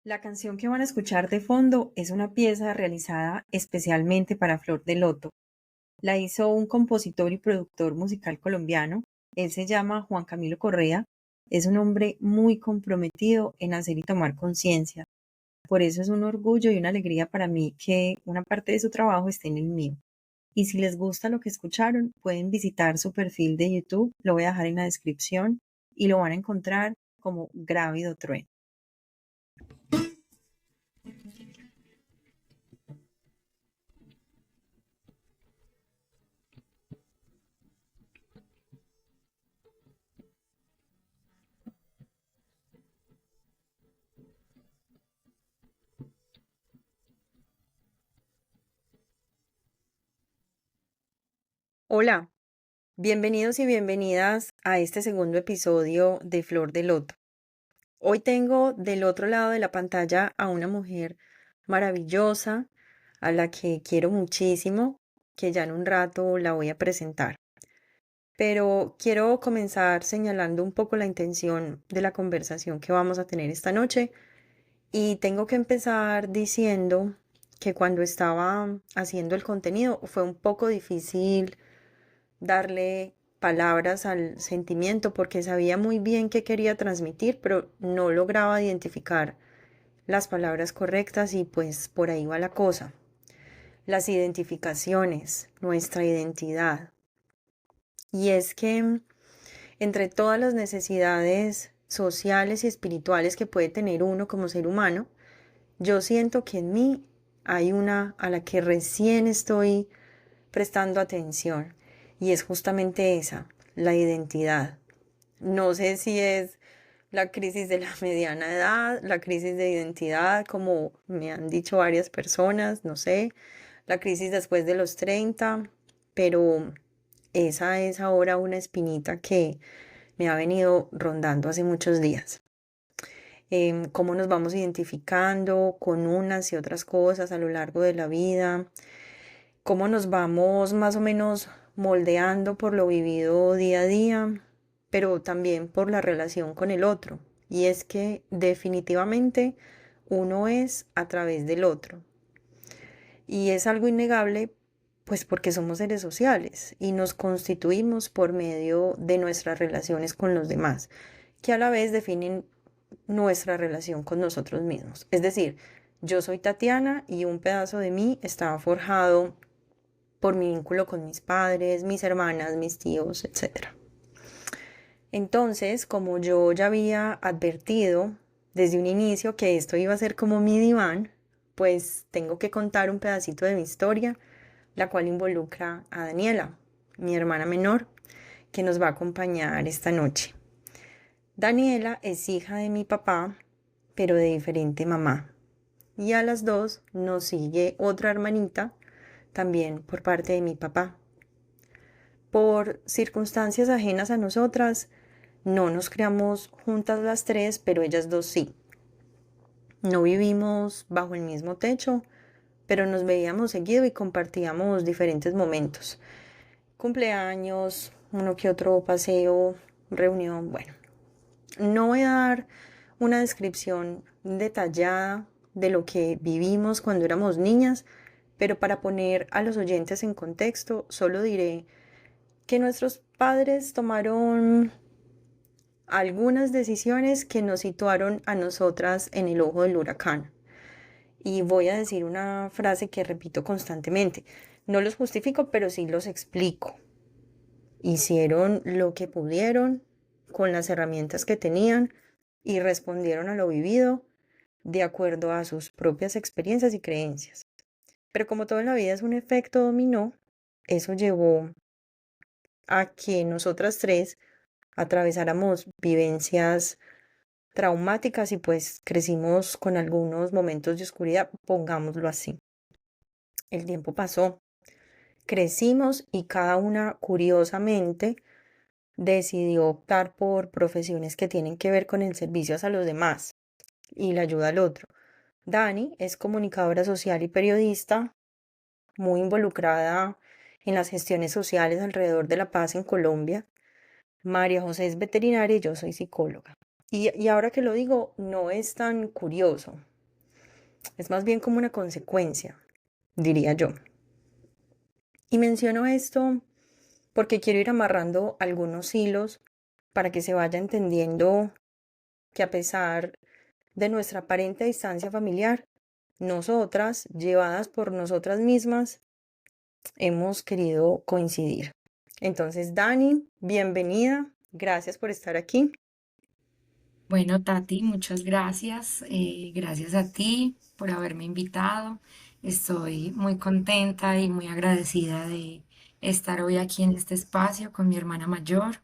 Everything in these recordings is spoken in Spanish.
La canción que van a escuchar de fondo es una pieza realizada especialmente para Flor de Loto. La hizo un compositor y productor musical colombiano. Él se llama Juan Camilo Correa. Es un hombre muy comprometido en hacer y tomar conciencia. Por eso es un orgullo y una alegría para mí que una parte de su trabajo esté en el mío. Y si les gusta lo que escucharon, pueden visitar su perfil de YouTube, lo voy a dejar en la descripción, y lo van a encontrar como Grávido Trueno. Hola, bienvenidos y bienvenidas a este segundo episodio de Flor de Loto. Hoy tengo del otro lado de la pantalla a una mujer maravillosa, a la que quiero muchísimo, que ya en un rato la voy a presentar. Pero quiero comenzar señalando un poco la intención de la conversación que vamos a tener esta noche, y tengo que empezar diciendo que cuando estaba haciendo el contenido fue un poco difícil darle palabras al sentimiento porque sabía muy bien qué quería transmitir, pero no lograba identificar las palabras correctas, y pues por ahí va la cosa. Las identificaciones, nuestra identidad. Y es que entre todas las necesidades sociales y espirituales que puede tener uno como ser humano, yo siento que en mí hay una a la que recién estoy prestando atención, y es justamente esa, la identidad. No sé si es la crisis de la mediana edad, la crisis de identidad, como me han dicho varias personas, no sé, la crisis después de los 30, pero esa es ahora una espinita que me ha venido rondando hace muchos días. Cómo nos vamos identificando con unas y otras cosas a lo largo de la vida, cómo nos vamos más o menos moldeando por lo vivido día a día, pero también por la relación con el otro. Y es que definitivamente uno es a través del otro. Y es algo innegable, pues porque somos seres sociales y nos constituimos por medio de nuestras relaciones con los demás, que a la vez definen nuestra relación con nosotros mismos. Es decir, yo soy Tatiana y un pedazo de mí está forjado por mi vínculo con mis padres, mis hermanas, mis tíos, etcétera. Entonces, como yo ya había advertido desde un inicio que esto iba a ser como mi diván, pues tengo que contar un pedacito de mi historia, la cual involucra a Daniela, mi hermana menor, que nos va a acompañar esta noche. Daniela es hija de mi papá, pero de diferente mamá. Y a las dos nos sigue otra hermanita, también por parte de mi papá. Por circunstancias ajenas a nosotras, no nos criamos juntas las tres, pero ellas dos sí. No vivimos bajo el mismo techo, pero nos veíamos seguido y compartíamos diferentes momentos. Cumpleaños, uno que otro paseo, reunión, bueno. No voy a dar una descripción detallada de lo que vivimos cuando éramos niñas, pero para poner a los oyentes en contexto, solo diré que nuestros padres tomaron algunas decisiones que nos situaron a nosotras en el ojo del huracán. Y voy a decir una frase que repito constantemente. No los justifico, pero sí los explico. Hicieron lo que pudieron con las herramientas que tenían y respondieron a lo vivido de acuerdo a sus propias experiencias y creencias. Pero como todo en la vida es un efecto dominó, eso llevó a que nosotras tres atravesáramos vivencias traumáticas y pues crecimos con algunos momentos de oscuridad, pongámoslo así. El tiempo pasó, crecimos y cada una curiosamente decidió optar por profesiones que tienen que ver con el servicio a los demás y la ayuda al otro. Dani es comunicadora social y periodista, muy involucrada en las gestiones sociales alrededor de la paz en Colombia. María José es veterinaria y yo soy psicóloga. Y ahora que lo digo, no es tan curioso. es más bien como una consecuencia, diría yo. Y menciono esto porque quiero ir amarrando algunos hilos para que se vaya entendiendo que a pesar de nuestra aparente distancia familiar, nosotras, llevadas por nosotras mismas, hemos querido coincidir. Entonces, Dani, bienvenida. Gracias por estar aquí. Bueno, Tati, muchas gracias. Gracias a ti por haberme invitado. Estoy muy contenta y muy agradecida de estar hoy aquí en este espacio con mi hermana mayor.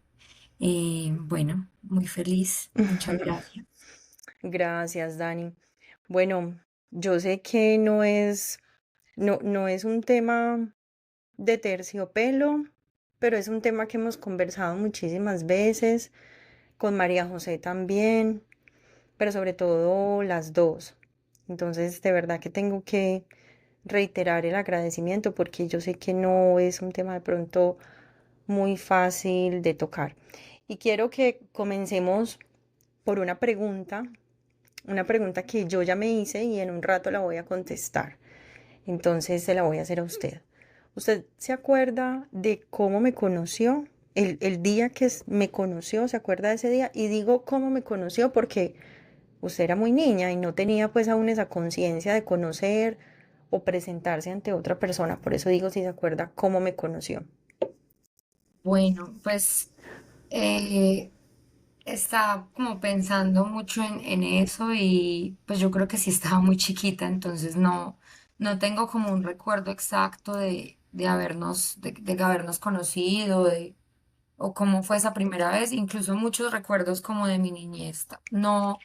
Bueno, muy feliz. Muchas gracias. Gracias, Dani. Bueno, yo sé que no es un tema de terciopelo, pero es un tema que hemos conversado muchísimas veces, con María José también, pero sobre todo las dos. Entonces, de verdad que tengo que reiterar el agradecimiento porque yo sé que no es un tema de pronto muy fácil de tocar. Y quiero que comencemos por una pregunta que yo ya me hice y en un rato la voy a contestar. Entonces se la voy a hacer a usted. ¿Usted se acuerda de cómo me conoció? El día que me conoció, ¿se acuerda de ese día? Y digo cómo me conoció porque usted era muy niña y no tenía pues aún esa conciencia de conocer o presentarse ante otra persona. Por eso digo si se acuerda cómo me conoció. Bueno, pues eh, estaba como pensando mucho en eso y pues yo creo que sí estaba muy chiquita, entonces no tengo como un recuerdo exacto de habernos conocido, o cómo fue esa primera vez, incluso muchos recuerdos como de mi niñez no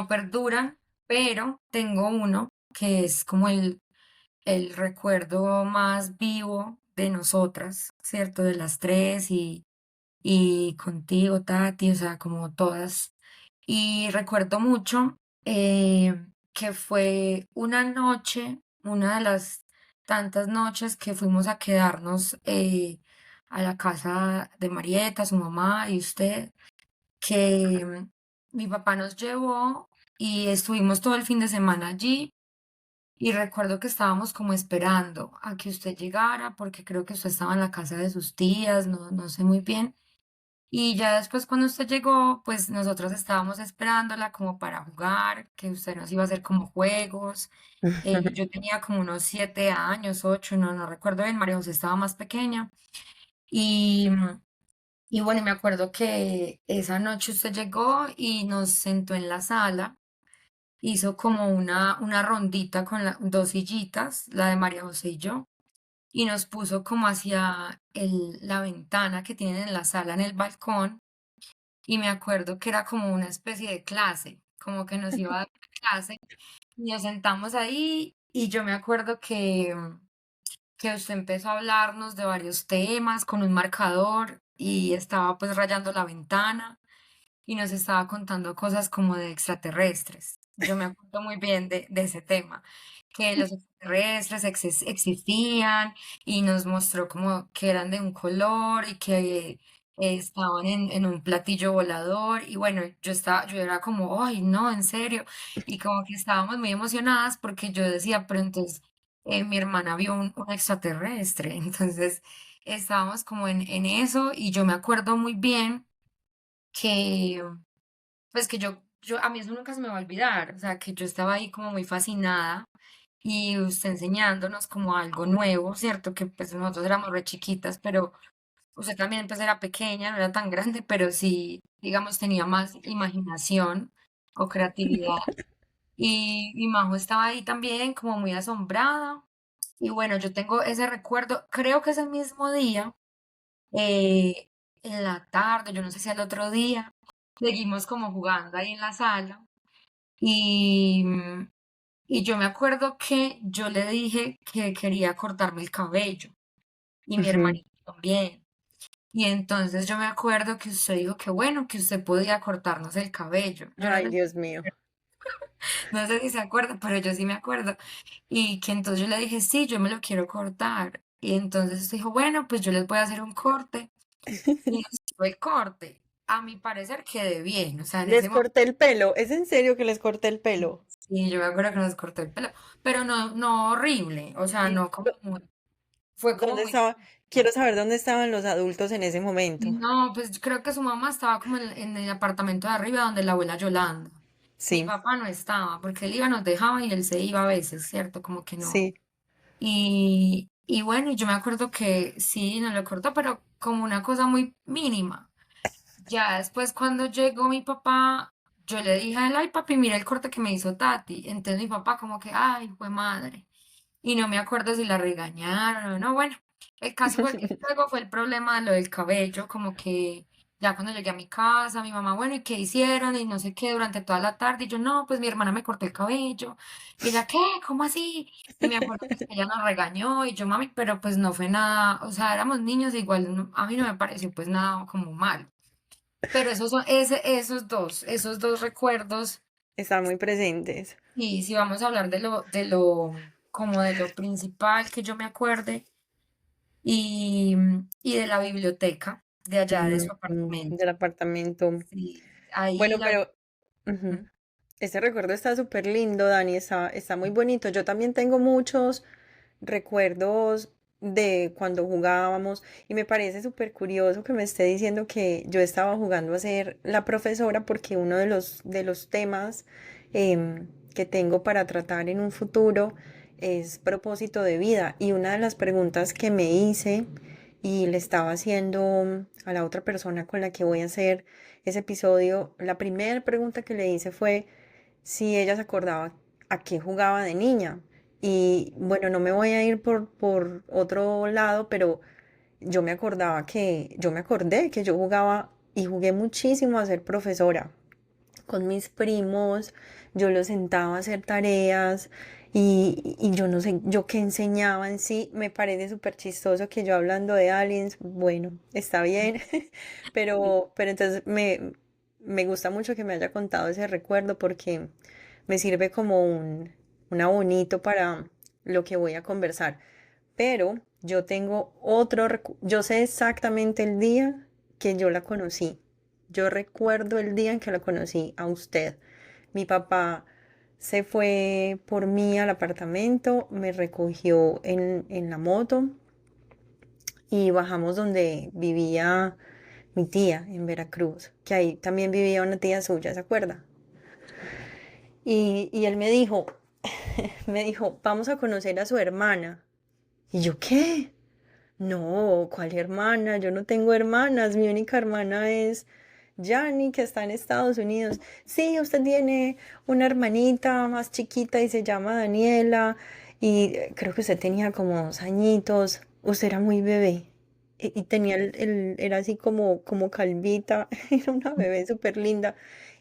perduran, pero tengo uno que es como el recuerdo más vivo de nosotras, ¿cierto? De las tres y contigo, Tati, o sea, como todas. Y recuerdo mucho que fue una noche, una de las tantas noches que fuimos a quedarnos a la casa de Marieta, su mamá y usted, que mi papá nos llevó y estuvimos todo el fin de semana allí. Y recuerdo que estábamos como esperando a que usted llegara, porque creo que usted estaba en la casa de sus tías, no sé muy bien. Y ya después cuando usted llegó, pues nosotros estábamos esperándola como para jugar, que usted nos iba a hacer como juegos. Yo tenía como unos 7 años, 8, no recuerdo bien, María José estaba más pequeña. Y, y bueno, me acuerdo que esa noche usted llegó y nos sentó en la sala, hizo como una rondita con dos sillitas, la de María José y yo, y nos puso como hacia la ventana que tienen en la sala, en el balcón. Y me acuerdo que era como una especie de clase, como que nos iba a dar clase y nos sentamos ahí y yo me acuerdo que usted empezó a hablarnos de varios temas con un marcador y estaba pues rayando la ventana y nos estaba contando cosas como de extraterrestres. Yo me acuerdo muy bien de ese tema, que los extraterrestres existían y nos mostró como que eran de un color y que estaban en un platillo volador y bueno, yo era como, ay, no, en serio, y como que estábamos muy emocionadas porque yo decía, pero entonces mi hermana vio un extraterrestre, entonces estábamos como en eso y yo me acuerdo muy bien que, pues que a mí eso nunca se me va a olvidar, o sea, que yo estaba ahí como muy fascinada y usted enseñándonos como algo nuevo, ¿cierto? Que pues nosotros éramos re chiquitas, pero usted también pues era pequeña, no era tan grande, pero sí, digamos, tenía más imaginación o creatividad. Y Majo estaba ahí también como muy asombrada. Y bueno, yo tengo ese recuerdo, creo que ese mismo día eh, en la tarde, yo no sé si al otro día, seguimos como jugando ahí en la sala y, y yo me acuerdo que yo le dije que quería cortarme el cabello y mi Ujú. hermanito también. Y entonces yo me acuerdo que usted dijo que bueno, que usted podía cortarnos el cabello. Yo no Ay, sé, Dios mío. no sé si se acuerda, pero yo sí me acuerdo. Y que entonces yo le dije, sí, yo me lo quiero cortar. Y entonces usted dijo, bueno, pues yo les voy a hacer un corte. Y hizo el corte. A mi parecer quedé bien, o sea, en ese Les momento corté el pelo. ¿Es en serio que les corté el pelo? Y yo me acuerdo que nos cortó el pelo, pero no, no horrible, o sea, ¿Y no como muy, fue como dónde muy estaba? chiquito. Quiero saber dónde estaban los adultos en ese momento. No, pues creo que su mamá estaba como en el apartamento de arriba donde la abuela Yolanda. Mi Sí, papá no estaba, porque él iba, nos dejaba y él se iba a veces, ¿cierto? Como que no. sí. Y bueno, yo me acuerdo que sí, no lo cortó, pero como una cosa muy mínima. Ya después cuando llegó mi papá, yo le dije a él, ay papi, mira el corte que me hizo Tati. Entonces mi papá como que, ay, fue madre. Y no me acuerdo si la regañaron o no. Bueno, el caso fue que luego fue el problema de lo del cabello, como que ya cuando llegué a mi casa, mi mamá, bueno, ¿y qué hicieron? Y no sé qué durante toda la tarde. Y yo, no, pues mi hermana me cortó el cabello. Y ella, ¿qué? ¿Cómo así? Y me acuerdo pues, que ella nos regañó y yo, mami, pero pues no fue nada, o sea, éramos niños, igual a mí no me pareció pues nada como mal. Pero esos son, esos dos recuerdos. Están muy presentes. Y si vamos a hablar como de lo principal que yo me acuerde, y, y de la biblioteca de allá de su apartamento. Del apartamento. Sí, ahí Bueno, la... pero ujú, ese recuerdo está súper lindo, Dani, está muy bonito. Yo también tengo muchos recuerdos de cuando jugábamos y me parece súper curioso que me esté diciendo que yo estaba jugando a ser la profesora porque uno de los temas que tengo para tratar en un futuro es propósito de vida y una de las preguntas que me hice y le estaba haciendo a la otra persona con la que voy a hacer ese episodio, la primera pregunta que le hice fue si ella se acordaba a qué jugaba de niña. Y bueno, no me voy a ir por otro lado, pero yo me acordé que yo jugaba y jugué muchísimo a ser profesora con mis primos, yo los sentaba a hacer tareas y yo no sé, yo qué enseñaba en sí, me parece súper chistoso que yo hablando de aliens, bueno, está bien, pero entonces me gusta mucho que me haya contado ese recuerdo porque me sirve como un abonito para lo que voy a conversar. Pero yo tengo yo sé exactamente el día que yo la conocí. Yo recuerdo el día en que la conocí a usted. Mi papá se fue por mí al apartamento, me recogió en la moto y bajamos donde vivía mi tía en Veracruz, que ahí también vivía una tía suya, ¿se acuerda? Y él me dijo, vamos a conocer a su hermana. ¿Y yo qué? No, ¿cuál hermana? Yo no tengo hermanas. Mi única hermana es Yanni, que está en Estados Unidos. Sí, usted tiene una hermanita más chiquita y se llama Daniela. Y creo que usted tenía como 2 añitos. Usted era muy bebé. Y tenía era así como calvita. Era una bebé súper linda.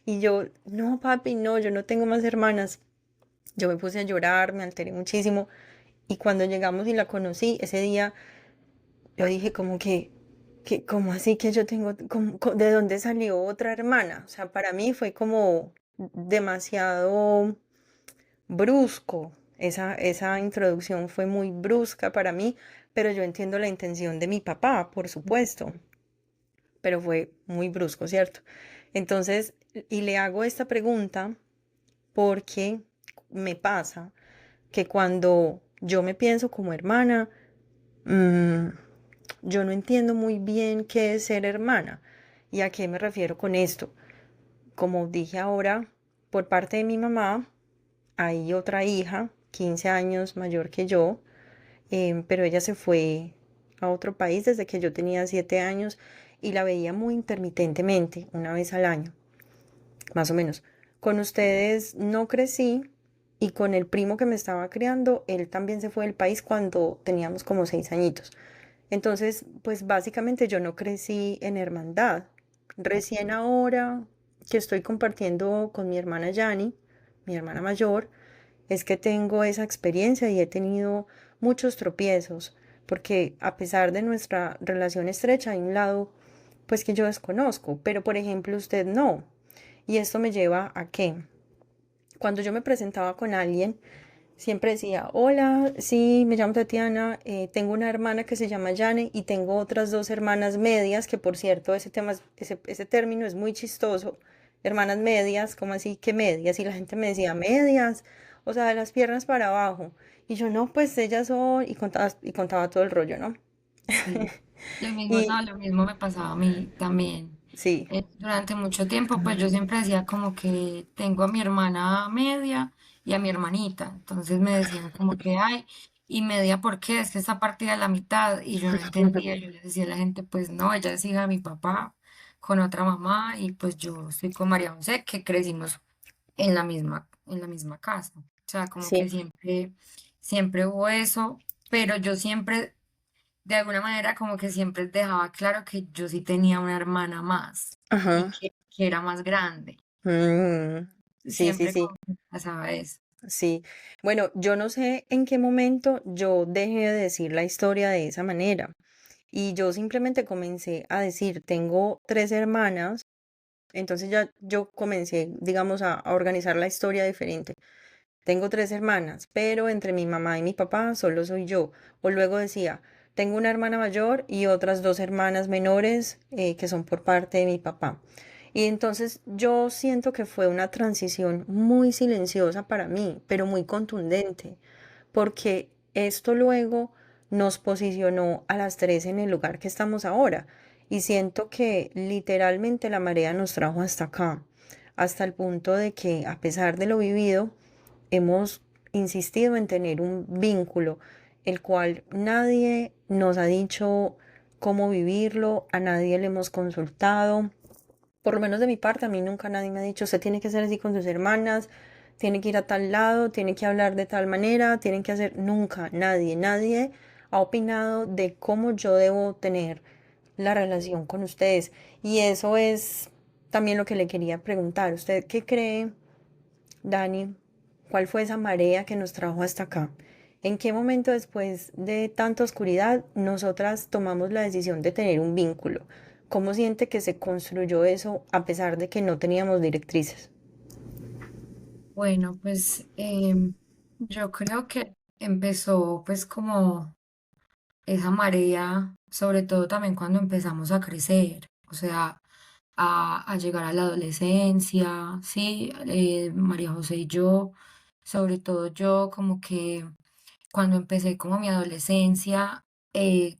Y yo, no, papi, no, yo no tengo más hermanas. Yo me puse a llorar, me alteré muchísimo. Y cuando llegamos y la conocí, ese día yo dije ¿cómo así que yo tengo, de dónde salió otra hermana? O sea, para mí fue como demasiado brusco. Esa introducción fue muy brusca para mí, pero yo entiendo la intención de mi papá, por supuesto, pero fue muy brusco, ¿cierto? Entonces, y le hago esta pregunta porque me pasa que cuando yo me pienso como hermana, mm, yo no entiendo muy bien qué es ser hermana y a qué me refiero con esto. Como dije ahora, por parte de mi mamá hay otra hija, 15 años mayor que yo, pero ella se fue a otro país desde que yo tenía 7 años y la veía muy intermitentemente, una vez al año, más o menos. Con ustedes no crecí y con el primo que me estaba criando, él también se fue del país cuando teníamos como 6 añitos. Entonces, pues básicamente yo no crecí en hermandad. Recién ahora que estoy compartiendo con mi hermana Yani, mi hermana mayor, es que tengo esa experiencia y he tenido muchos tropiezos, porque a pesar de nuestra relación estrecha, hay un lado pues que yo desconozco, pero por ejemplo usted no. Y esto me lleva a que cuando yo me presentaba con alguien, siempre decía, hola, sí, me llamo Tatiana, tengo una hermana que se llama Jane y tengo otras 2 hermanas medias, que por cierto, ese término es muy chistoso. hermanas medias, ¿cómo así que medias? Y la gente me decía, medias, o sea, de las piernas para abajo. Y yo, no, pues ellas son, y contaba todo el rollo, ¿no? Sí, lo mismo, no, Y lo mismo me pasaba a mí también. sí, Durante mucho tiempo, pues yo siempre decía como que tengo a mi hermana media y a mi hermanita. Entonces me decían como que, ay, ¿y media por qué? Es que está partida a la mitad. Y yo no entendía, yo le decía a la gente, pues no, ella es hija de mi papá con otra mamá y pues yo estoy con María José, que crecimos en la misma casa. O sea, como sí, que siempre hubo eso, pero yo siempre de alguna manera como que siempre dejaba claro que yo sí tenía una hermana más y ajá, que era más grande. sí, sí, Siempre sí. como que pasaba eso. Sí, bueno, yo no sé en qué momento yo dejé de decir la historia de esa manera y yo simplemente comencé a decir, tengo tres hermanas, entonces ya yo comencé, digamos, a organizar la historia diferente. Tengo tres hermanas, pero entre mi mamá y mi papá solo soy yo. O luego decía, tengo una hermana mayor y otras dos hermanas menores que son por parte de mi papá. Y entonces yo siento que fue una transición muy silenciosa para mí, pero muy contundente, porque esto luego nos posicionó a las tres en el lugar que estamos ahora. Y siento que literalmente la marea nos trajo hasta acá, hasta el punto de que a pesar de lo vivido, hemos insistido en tener un vínculo, el cual nadie nos ha dicho cómo vivirlo, a nadie le hemos consultado. Por lo menos de mi parte, a mí nunca nadie me ha dicho, usted tiene que ser así con sus hermanas, tiene que ir a tal lado, tiene que hablar de tal manera, tienen que hacer, nunca, nadie ha opinado de cómo yo debo tener la relación con ustedes. Y eso es también lo que le quería preguntar. ¿Usted qué cree, Dani, cuál fue esa marea que nos trajo hasta acá? ¿En qué momento después de tanta oscuridad nosotras tomamos la decisión de tener un vínculo? ¿Cómo siente que se construyó eso a pesar de que no teníamos directrices? Bueno, pues yo creo que empezó pues como esa marea, sobre todo también cuando empezamos a crecer, o sea, a llegar a la adolescencia, sí, María José y yo, sobre todo yo, como que cuando empecé como mi adolescencia,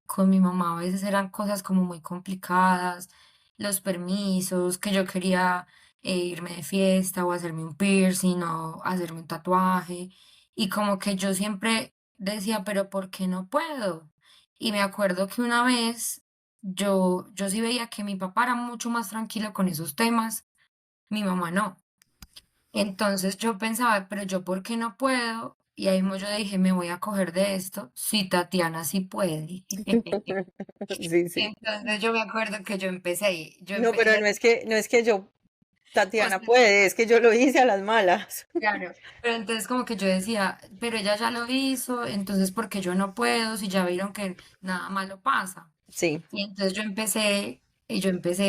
con mi mamá a veces eran cosas como muy complicadas, los permisos, que yo quería irme de fiesta o hacerme un piercing o hacerme un tatuaje, y como que yo siempre decía, pero ¿por qué no puedo? Y me acuerdo que una vez yo sí veía que mi papá era mucho más tranquilo con esos temas, mi mamá no. Entonces yo pensaba, pero yo ¿por qué no puedo? Y ahí mismo yo dije, me voy a coger de esto, si Tatiana sí puede. Sí, sí. Entonces yo me acuerdo que yo empecé ahí, No, pero ella, no es que yo, Tatiana usted, puede, es que yo lo hice a las malas. claro, pero entonces como que yo decía, pero ella ya lo hizo, entonces ¿por qué yo no puedo? Si ya vieron que nada malo pasa. Sí, Y entonces yo empecé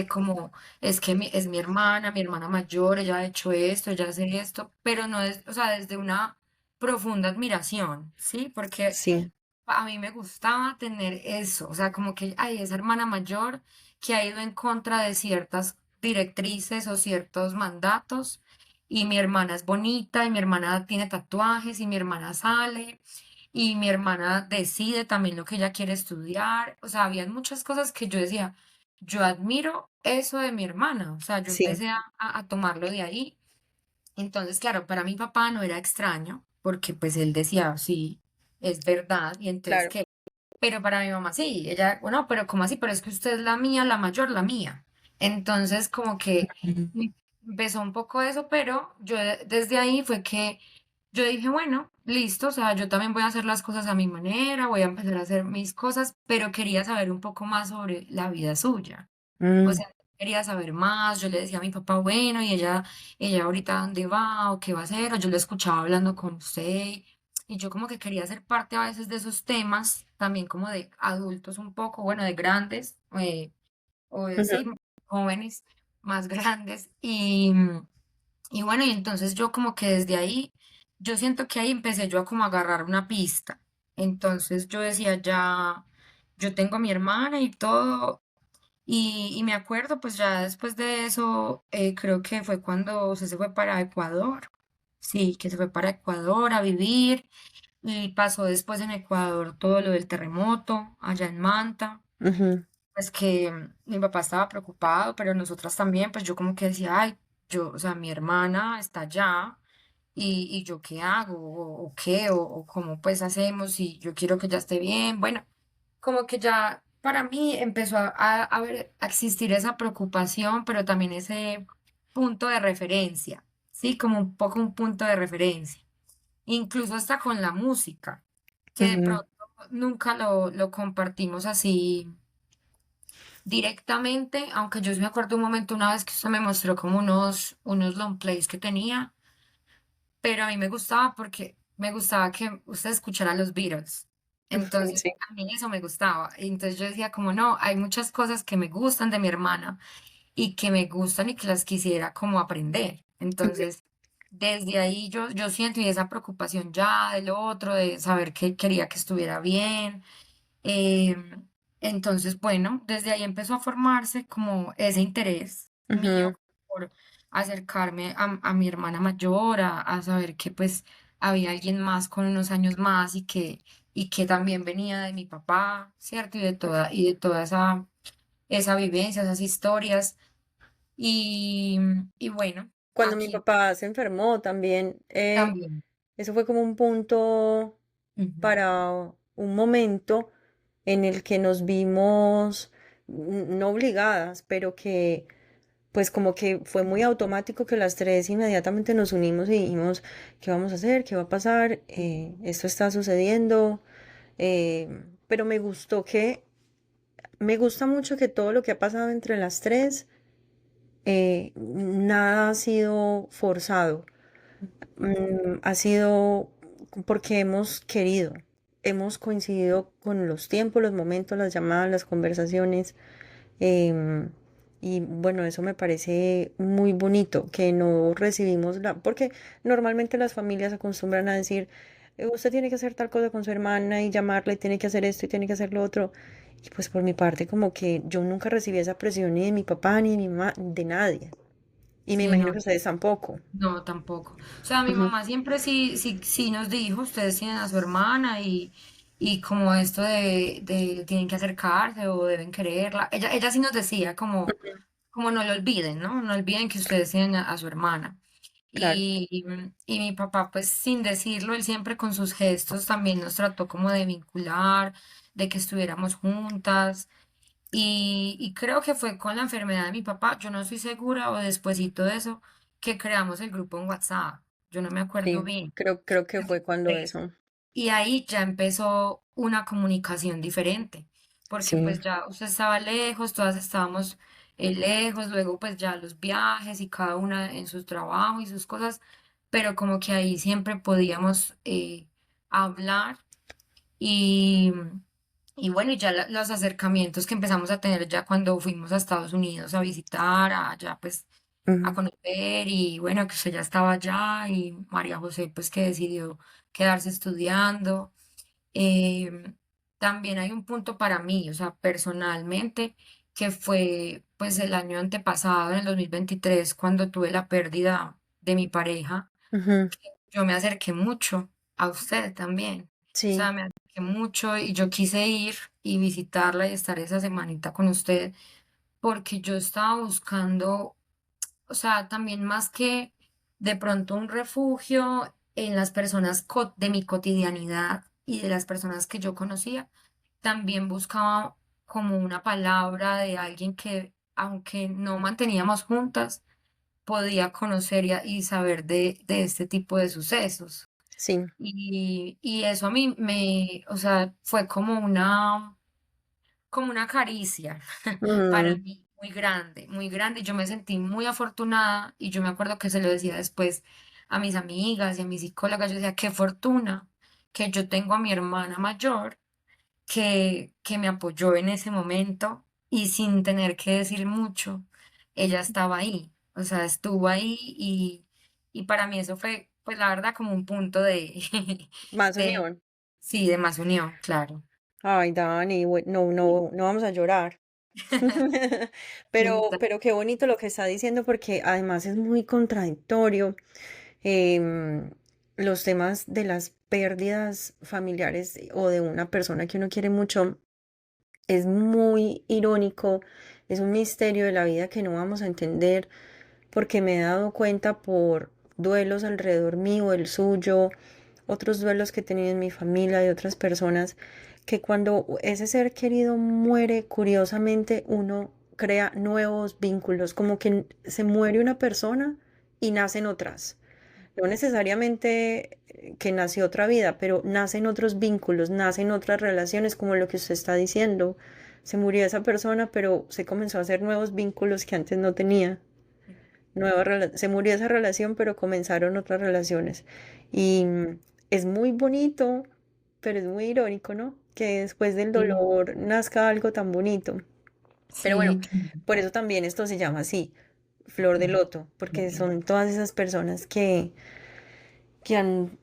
como, es que es mi hermana mayor, ella ha hecho esto, ella hace esto, pero no es, o sea, desde una profunda admiración, ¿sí? Porque sí, a mí me gustaba tener eso, o sea, como que hay esa hermana mayor que ha ido en contra de ciertas directrices o ciertos mandatos, y mi hermana es bonita, y mi hermana tiene tatuajes, y mi hermana sale, y mi hermana decide también lo que ella quiere estudiar, o sea, había muchas cosas que yo decía, yo admiro eso de mi hermana, o sea, yo sí, empecé a tomarlo de ahí. Entonces, claro, para mi papá no era extraño, porque pues él decía, sí, es verdad, y entonces, claro. ¿qué? Pero para mi mamá sí, ella, bueno, pero ¿cómo así? Pero es que usted es la mía, la mayor, la mía. Entonces, como que empezó un poco eso, pero yo desde ahí fue que yo dije, bueno, listo, o sea, yo también voy a hacer las cosas a mi manera, voy a empezar a hacer mis cosas, pero quería saber un poco más sobre la vida suya. O Mm, sea, quería saber más, yo le decía a mi papá, bueno, y ella ahorita dónde va o qué va a hacer, o yo lo escuchaba hablando con usted, y yo como que quería ser parte a veces de esos temas, también como de adultos un poco, bueno, de grandes, o de sí, ujú. jóvenes más grandes, y bueno, y entonces yo como que desde ahí, yo siento que ahí empecé yo a como agarrar una pista, entonces yo decía ya, yo tengo a mi hermana y todo, Y me acuerdo, pues ya después de eso, creo que fue cuando usted se fue para Ecuador. Sí, que se fue para Ecuador a vivir y pasó después en Ecuador todo lo del terremoto allá en Manta. Ujú, Pues que mi papá estaba preocupado, pero nosotras también, pues yo como que decía, ay, yo, o sea, mi hermana está allá y yo qué hago o qué o cómo pues hacemos y yo quiero que ella esté bien. Bueno, como que ya para mí empezó a existir esa preocupación, pero también ese punto de referencia, ¿sí? Como un poco un punto de referencia, incluso hasta con la música, que de ujú, pronto nunca lo compartimos así directamente, aunque yo sí me acuerdo un momento una vez que usted me mostró como unos long plays que tenía, pero a mí me gustaba porque me gustaba que usted escuchara los Beatles. ujú, Entonces, sí. a mí eso me gustaba. Y entonces yo decía como no, hay muchas cosas que me gustan de mi hermana y que me gustan y que las quisiera como aprender. Ujú, Entonces, desde ahí yo siento y esa preocupación ya del otro, de saber que quería que estuviera bien. Em, entonces, bueno, desde ahí empezó a formarse como ese interés mío ujú, por acercarme a mi hermana mayor, a saber que pues había alguien más con unos años más y que también venía de mi papá, ¿cierto? Y de toda esa vivencia, esas historias. Y, y bueno, Cuando mi aquí papá se enfermó también, también. eso fue como un punto Ujú. para un momento en el que nos vimos no obligadas, pero que pues como que fue muy automático que las tres inmediatamente nos unimos y dijimos, ¿qué vamos a hacer? ¿Qué va a pasar? Esto está sucediendo. Pero me gusta mucho que todo lo que ha pasado entre las tres, nada ha sido forzado. Ha sido porque hemos querido, hemos coincidido con los tiempos, los momentos, las llamadas, las conversaciones. em, y bueno, eso me parece muy bonito, que no recibimos porque normalmente las familias acostumbran a decir, usted tiene que hacer tal cosa con su hermana y llamarla y tiene que hacer esto y tiene que hacer lo otro. Y pues por mi parte, como que yo nunca recibí esa presión ni de mi papá ni de mi mamá, de nadie. Y me Sí, imagino no. que ustedes tampoco. No, tampoco. O sea, mi Ujú, mamá siempre sí nos dijo, ustedes tienen a su hermana y como esto de tienen que acercarse o deben quererla. Ella sí nos decía como no lo olviden, ¿no? No olviden que ustedes tienen a su hermana. claro, Y mi papá, pues sin decirlo, él siempre con sus gestos también nos trató como de vincular, de que estuviéramos juntas. Y creo que fue con la enfermedad de mi papá, yo no estoy segura, o despuesito de eso, que creamos el grupo en WhatsApp. Yo no me acuerdo sí, bien. creo que Creo que fue cuando fue eso. eso. Y ahí ya empezó una comunicación diferente, porque Sí. pues ya usted estaba lejos, todas estábamos lejos, luego pues ya los viajes y cada una en su trabajo y sus cosas, pero como que ahí siempre podíamos hablar y, y bueno, y ya los acercamientos que empezamos a tener ya cuando fuimos a Estados Unidos a visitar, allá pues a Ujú, conocer y bueno, que usted ya estaba allá y María José pues que decidió quedarse estudiando. Em, También hay un punto para mí, o sea, personalmente, que fue pues el año antepasado, en el 2023 cuando tuve la pérdida de mi pareja. ujú, Yo me acerqué mucho a usted también. O sí. sea, me acerqué mucho y yo quise ir y visitarla y estar esa semanita con usted porque yo estaba buscando, o sea, también más que de pronto un refugio en las personas de mi cotidianidad y de las personas que yo conocía, también buscaba como una palabra de alguien que, aunque no manteníamos juntas, podía conocer y saber de este tipo de sucesos. Sí. Y eso a mí o sea, fue como una caricia para Mm, mí, muy grande, muy grande. Yo me sentí muy afortunada y yo me acuerdo que se lo decía después a mis amigas y a mis psicólogas. Yo decía, qué fortuna que yo tengo a mi hermana mayor que me apoyó en ese momento y sin tener que decir mucho, ella estaba ahí, o sea, estuvo ahí y para mí eso fue, pues la verdad, como un punto más de, unión. sí, de más unión, claro. Ay, Dani, no, no, no vamos a llorar. Sí, Pero qué bonito lo que está diciendo porque además es muy contradictorio. em, los temas de las pérdidas familiares o de una persona que uno quiere mucho es muy irónico, es un misterio de la vida que no vamos a entender porque me he dado cuenta por duelos alrededor mío, el suyo, otros duelos que he tenido en mi familia y otras personas, que cuando ese ser querido muere, curiosamente uno crea nuevos vínculos, como que se muere una persona y nacen otras. No necesariamente que nació otra vida, pero nacen otros vínculos, nacen otras relaciones, como lo que usted está diciendo. Se murió esa persona, pero se comenzó a hacer nuevos vínculos que antes no tenía. Se murió esa relación, pero comenzaron otras relaciones. Y es muy bonito, pero es muy irónico, ¿no? Que después del sí, dolor nazca algo tan bonito. Pero bueno, sí, por eso también esto se llama así, flor de loto, porque son todas esas personas que han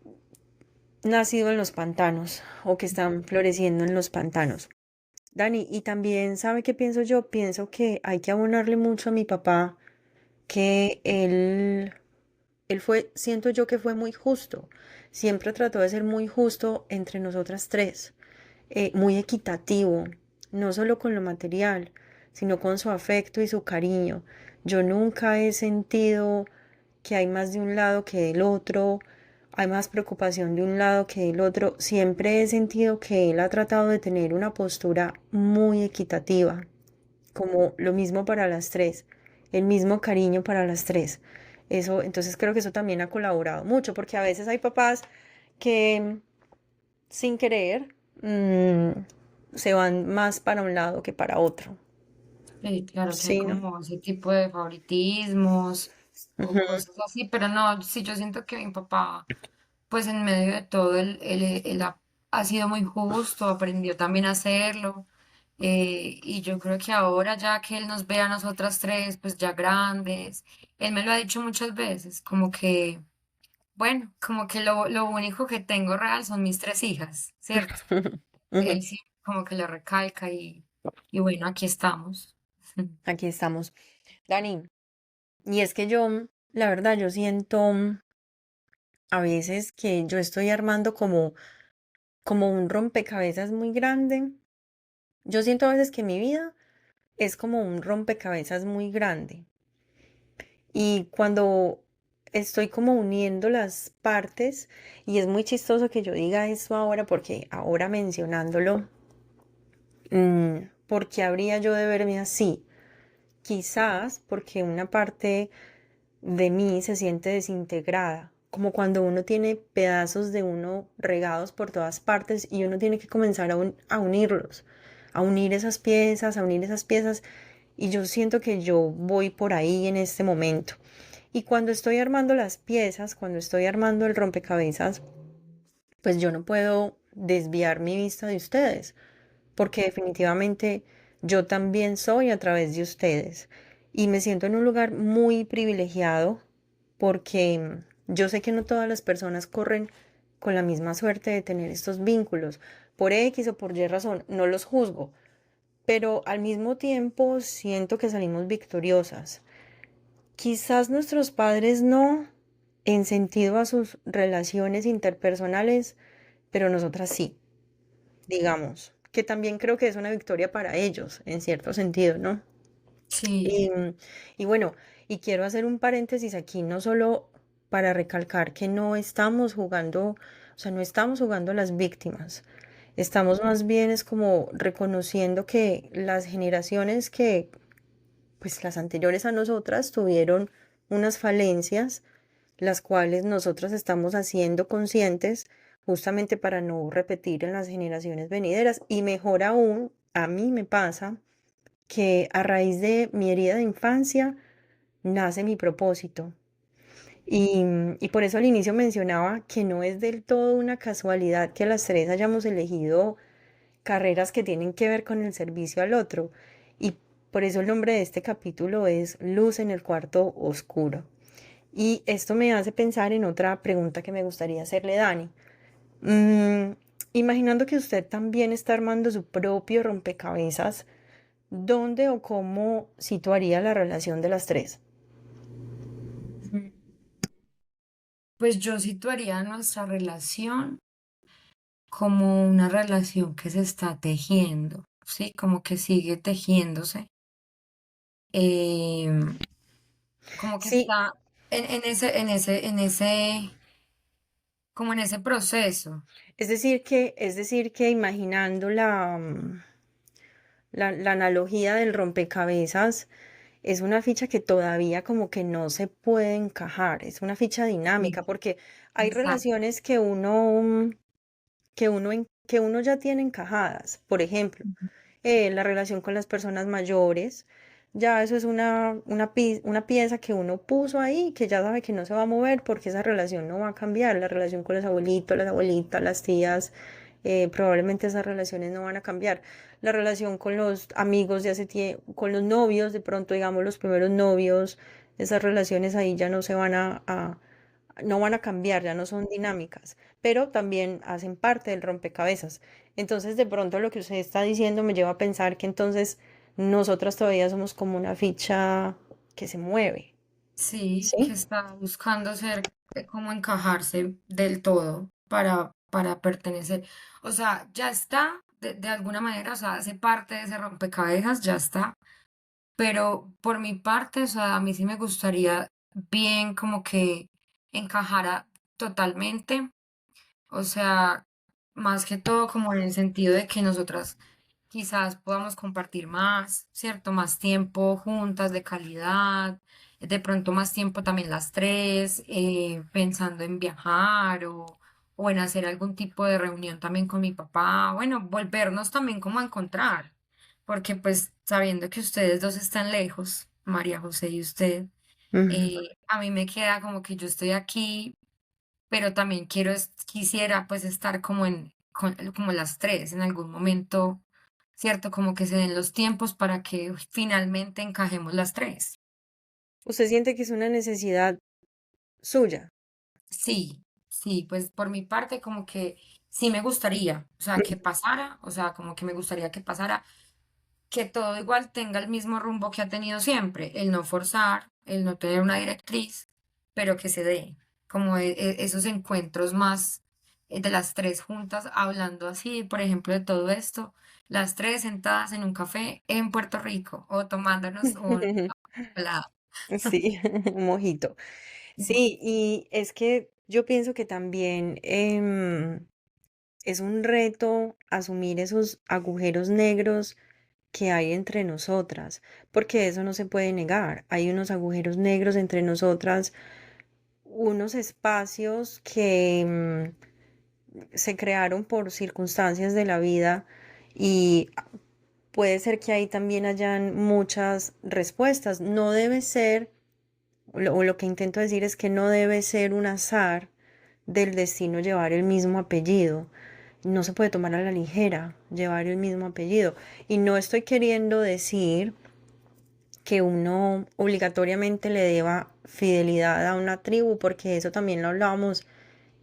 nacido en los pantanos o que están floreciendo en los pantanos. Dani, y también, ¿sabe qué pienso yo? Pienso que hay que abonarle mucho a mi papá, que él fue, siento yo que fue muy justo. Siempre trató de ser muy justo entre nosotras tres, muy equitativo, no solo con lo material, sino con su afecto y su cariño. Yo nunca he sentido que hay más de un lado que del otro, hay más preocupación de un lado que del otro. Siempre he sentido que él ha tratado de tener una postura muy equitativa, como lo mismo para las tres, el mismo cariño para las tres. Eso, entonces creo que eso también ha colaborado mucho, porque a veces hay papás que sin querer se van más para un lado que para otro. sí, claro que hay Sí, ¿no? como ese tipo de favoritismos o Ujú. cosas así, pero no, sí, yo siento que mi papá, pues en medio de todo, él ha sido muy justo, aprendió también a hacerlo, y yo creo que ahora ya que él nos ve a nosotras tres, pues ya grandes, él me lo ha dicho muchas veces, como que, bueno, como que lo único que tengo real son mis tres hijas, ¿cierto? Ujú. Él sí, como que lo recalca y bueno, aquí estamos. Aquí estamos. Dani, y es que yo, la verdad, yo siento a veces que yo estoy armando como un rompecabezas muy grande. Yo siento a veces que mi vida es como un rompecabezas muy grande. Y cuando estoy como uniendo las partes, y es muy chistoso que yo diga esto ahora, porque ahora mencionándolo, ¿por qué habría yo de verme así? Quizás porque una parte de mí se siente desintegrada, como cuando uno tiene pedazos de uno regados por todas partes y uno tiene que comenzar a unirlos, a unir esas piezas, a unir esas piezas, y yo siento que yo voy por ahí en este momento. Y cuando estoy armando las piezas, cuando estoy armando el rompecabezas, pues yo no puedo desviar mi vista de ustedes, porque definitivamente yo también soy a través de ustedes. Y me siento en un lugar muy privilegiado porque yo sé que no todas las personas corren con la misma suerte de tener estos vínculos. Por X o por Y razón, no los juzgo, pero al mismo tiempo siento que salimos victoriosas. Quizás nuestros padres no, en sentido a sus relaciones interpersonales, pero nosotras sí, digamos, que también creo que es una victoria para ellos, en cierto sentido, ¿no? Sí, Y, y bueno, y quiero hacer un paréntesis aquí, no solo para recalcar que no estamos jugando, o sea, no estamos jugando a las víctimas, estamos más bien es como reconociendo que las generaciones que, pues las anteriores a nosotras, tuvieron unas falencias, las cuales nosotros estamos haciendo conscientes justamente para no repetir en las generaciones venideras. Y mejor aún, a mí me pasa que a raíz de mi herida de infancia nace mi propósito. Y por eso al inicio mencionaba que no es del todo una casualidad que las tres hayamos elegido carreras que tienen que ver con el servicio al otro. Y por eso el nombre de este capítulo es Luz en el cuarto oscuro. Y esto me hace pensar en otra pregunta que me gustaría hacerle, Dani. Mm, Imaginando que usted también está armando su propio rompecabezas, ¿dónde o cómo situaría la relación de las tres? Mm, Pues yo situaría nuestra relación como una relación que se está tejiendo, ¿sí? Como que sigue tejiéndose. em, Como que Sí, está como en ese proceso. es decir que imaginando la analogía del rompecabezas, es una ficha que todavía como que no se puede encajar, es una ficha dinámica, Sí, porque hay exacto. relaciones que uno ya tiene encajadas. Por ejemplo, la relación con las personas mayores, ya eso es una pieza que uno puso ahí, que ya sabe que no se va a mover porque esa relación no va a cambiar. La relación con los abuelitos, las abuelitas, las tías, probablemente esas relaciones no van a cambiar. La relación con los amigos de hace tiempo, con los novios, de pronto, digamos, los primeros novios, esas relaciones ahí ya no se van no van a cambiar, ya no son dinámicas, pero también hacen parte del rompecabezas. Entonces, de pronto lo que usted está diciendo me lleva a pensar que entonces nosotras todavía somos como una ficha que se mueve, Sí, que ¿sí? está buscando ser como encajarse del todo para pertenecer. O sea, ya está, de alguna manera, o sea, hace parte de ese rompecabezas, ya está. Pero por mi parte, o sea, a mí sí me gustaría bien como que encajara totalmente. O sea, más que todo como en el sentido de que nosotras quizás podamos compartir más, ¿cierto? Más tiempo juntas de calidad, de pronto más tiempo también las tres, pensando en viajar o en hacer algún tipo de reunión también con mi papá, bueno, volvernos también como a encontrar, porque pues sabiendo que ustedes dos están lejos, María José y usted, Ujú. a mí me queda como que yo estoy aquí pero también quisiera pues estar como como las tres en algún momento, ¿cierto? Como que se den los tiempos para que finalmente encajemos las tres. ¿Usted siente que es una necesidad suya? Sí, sí, pues por mi parte como que sí me gustaría, o sea, que pasara, o sea, como que me gustaría que pasara, que todo igual tenga el mismo rumbo que ha tenido siempre, el no forzar, el no tener una directriz, pero que se dé como esos encuentros más de las tres juntas, hablando así, por ejemplo, de todo esto, las tres sentadas en un café en Puerto Rico o tomándonos un helado. Sí, un mojito. Sí, y es que yo pienso que también es un reto asumir esos agujeros negros que hay entre nosotras, porque eso no se puede negar. Hay unos agujeros negros entre nosotras, unos espacios que se crearon por circunstancias de la vida y puede ser que ahí también hayan muchas respuestas. No debe ser, o lo que intento decir es que no debe ser un azar del destino llevar el mismo apellido. No se puede tomar a la ligera llevar el mismo apellido. Y no estoy queriendo decir que uno obligatoriamente le deba fidelidad a una tribu, porque eso también lo hablábamos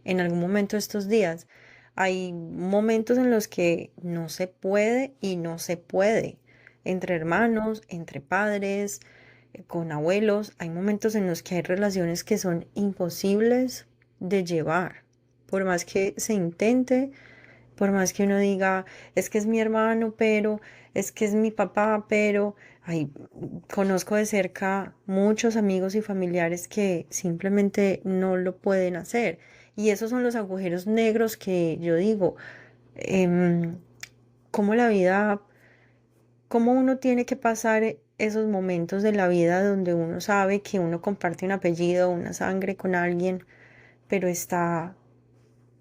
en algún momento estos días. Hay momentos en los que no se puede y no se puede. Entre hermanos, entre padres, con abuelos, hay momentos en los que hay relaciones que son imposibles de llevar. Por más que se intente, por más que uno diga, es que es mi hermano, pero es que es mi papá, pero ay, conozco de cerca muchos amigos y familiares que simplemente no lo pueden hacer. Y esos son los agujeros negros que yo digo, em, cómo la vida, cómo uno tiene que pasar esos momentos de la vida donde uno sabe que uno comparte un apellido, una sangre con alguien, pero está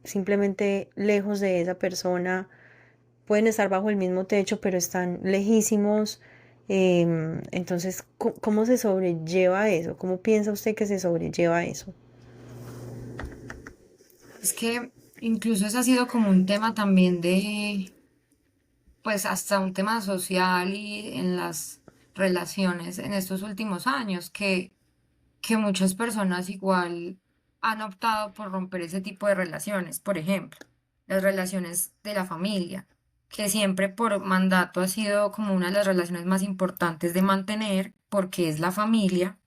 simplemente lejos de esa persona, pueden estar bajo el mismo techo, pero están lejísimos. Entonces, ¿cómo se sobrelleva eso? ¿Cómo piensa usted que se sobrelleva eso? Es que incluso ese ha sido como un tema también pues hasta un tema social y en las relaciones en estos últimos años, que muchas personas igual han optado por romper ese tipo de relaciones, por ejemplo, las relaciones de la familia. que siempre por mandato ha sido como una de las relaciones más importantes de mantener, porque es la familia,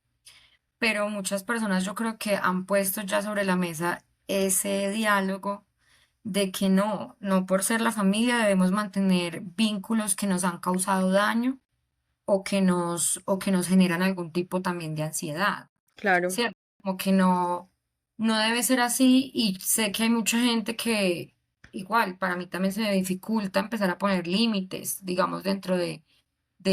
pero muchas personas yo creo que han puesto ya sobre la mesa ese diálogo de que no por ser la familia debemos mantener vínculos que nos han causado daño o que nos generan algún tipo también de ansiedad, Claro. ¿cierto? Como que no debe ser así y sé que hay mucha gente que igual, para mí también se me dificulta empezar a poner límites, digamos, dentro de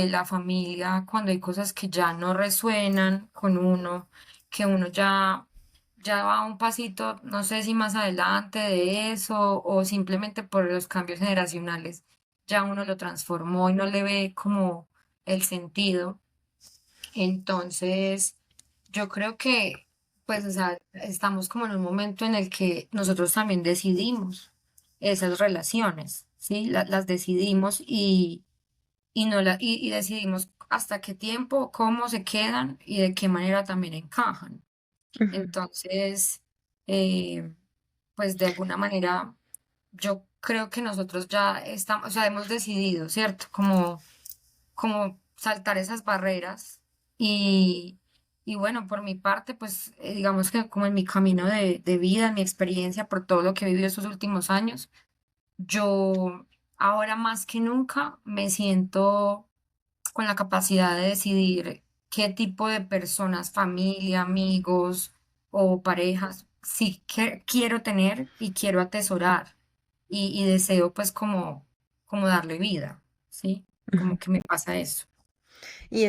la familia, cuando hay cosas que ya no resuenan con uno, que uno ya va un pasito, no sé si más adelante de eso o simplemente por los cambios generacionales, ya uno lo transformó y no le ve como el sentido. Entonces, yo creo que, pues, o sea, estamos como en un momento en el que nosotros también decidimos esas relaciones, ¿sí? Las decidimos y no y decidimos hasta qué tiempo, cómo se quedan y de qué manera también encajan. Ujú, Entonces, eh, pues de alguna manera, yo creo que nosotros ya estamos, o sea, hemos decidido, ¿cierto? Como saltar esas barreras y, y bueno, por mi parte, pues digamos que como en mi camino de vida, en mi experiencia, por todo lo que he vivido estos últimos años, yo ahora más que nunca me siento con la capacidad de decidir qué tipo de personas, familia, amigos o parejas, sí que quiero tener y quiero atesorar y deseo pues como darle vida, ¿sí? ujú. Como que me pasa eso. Y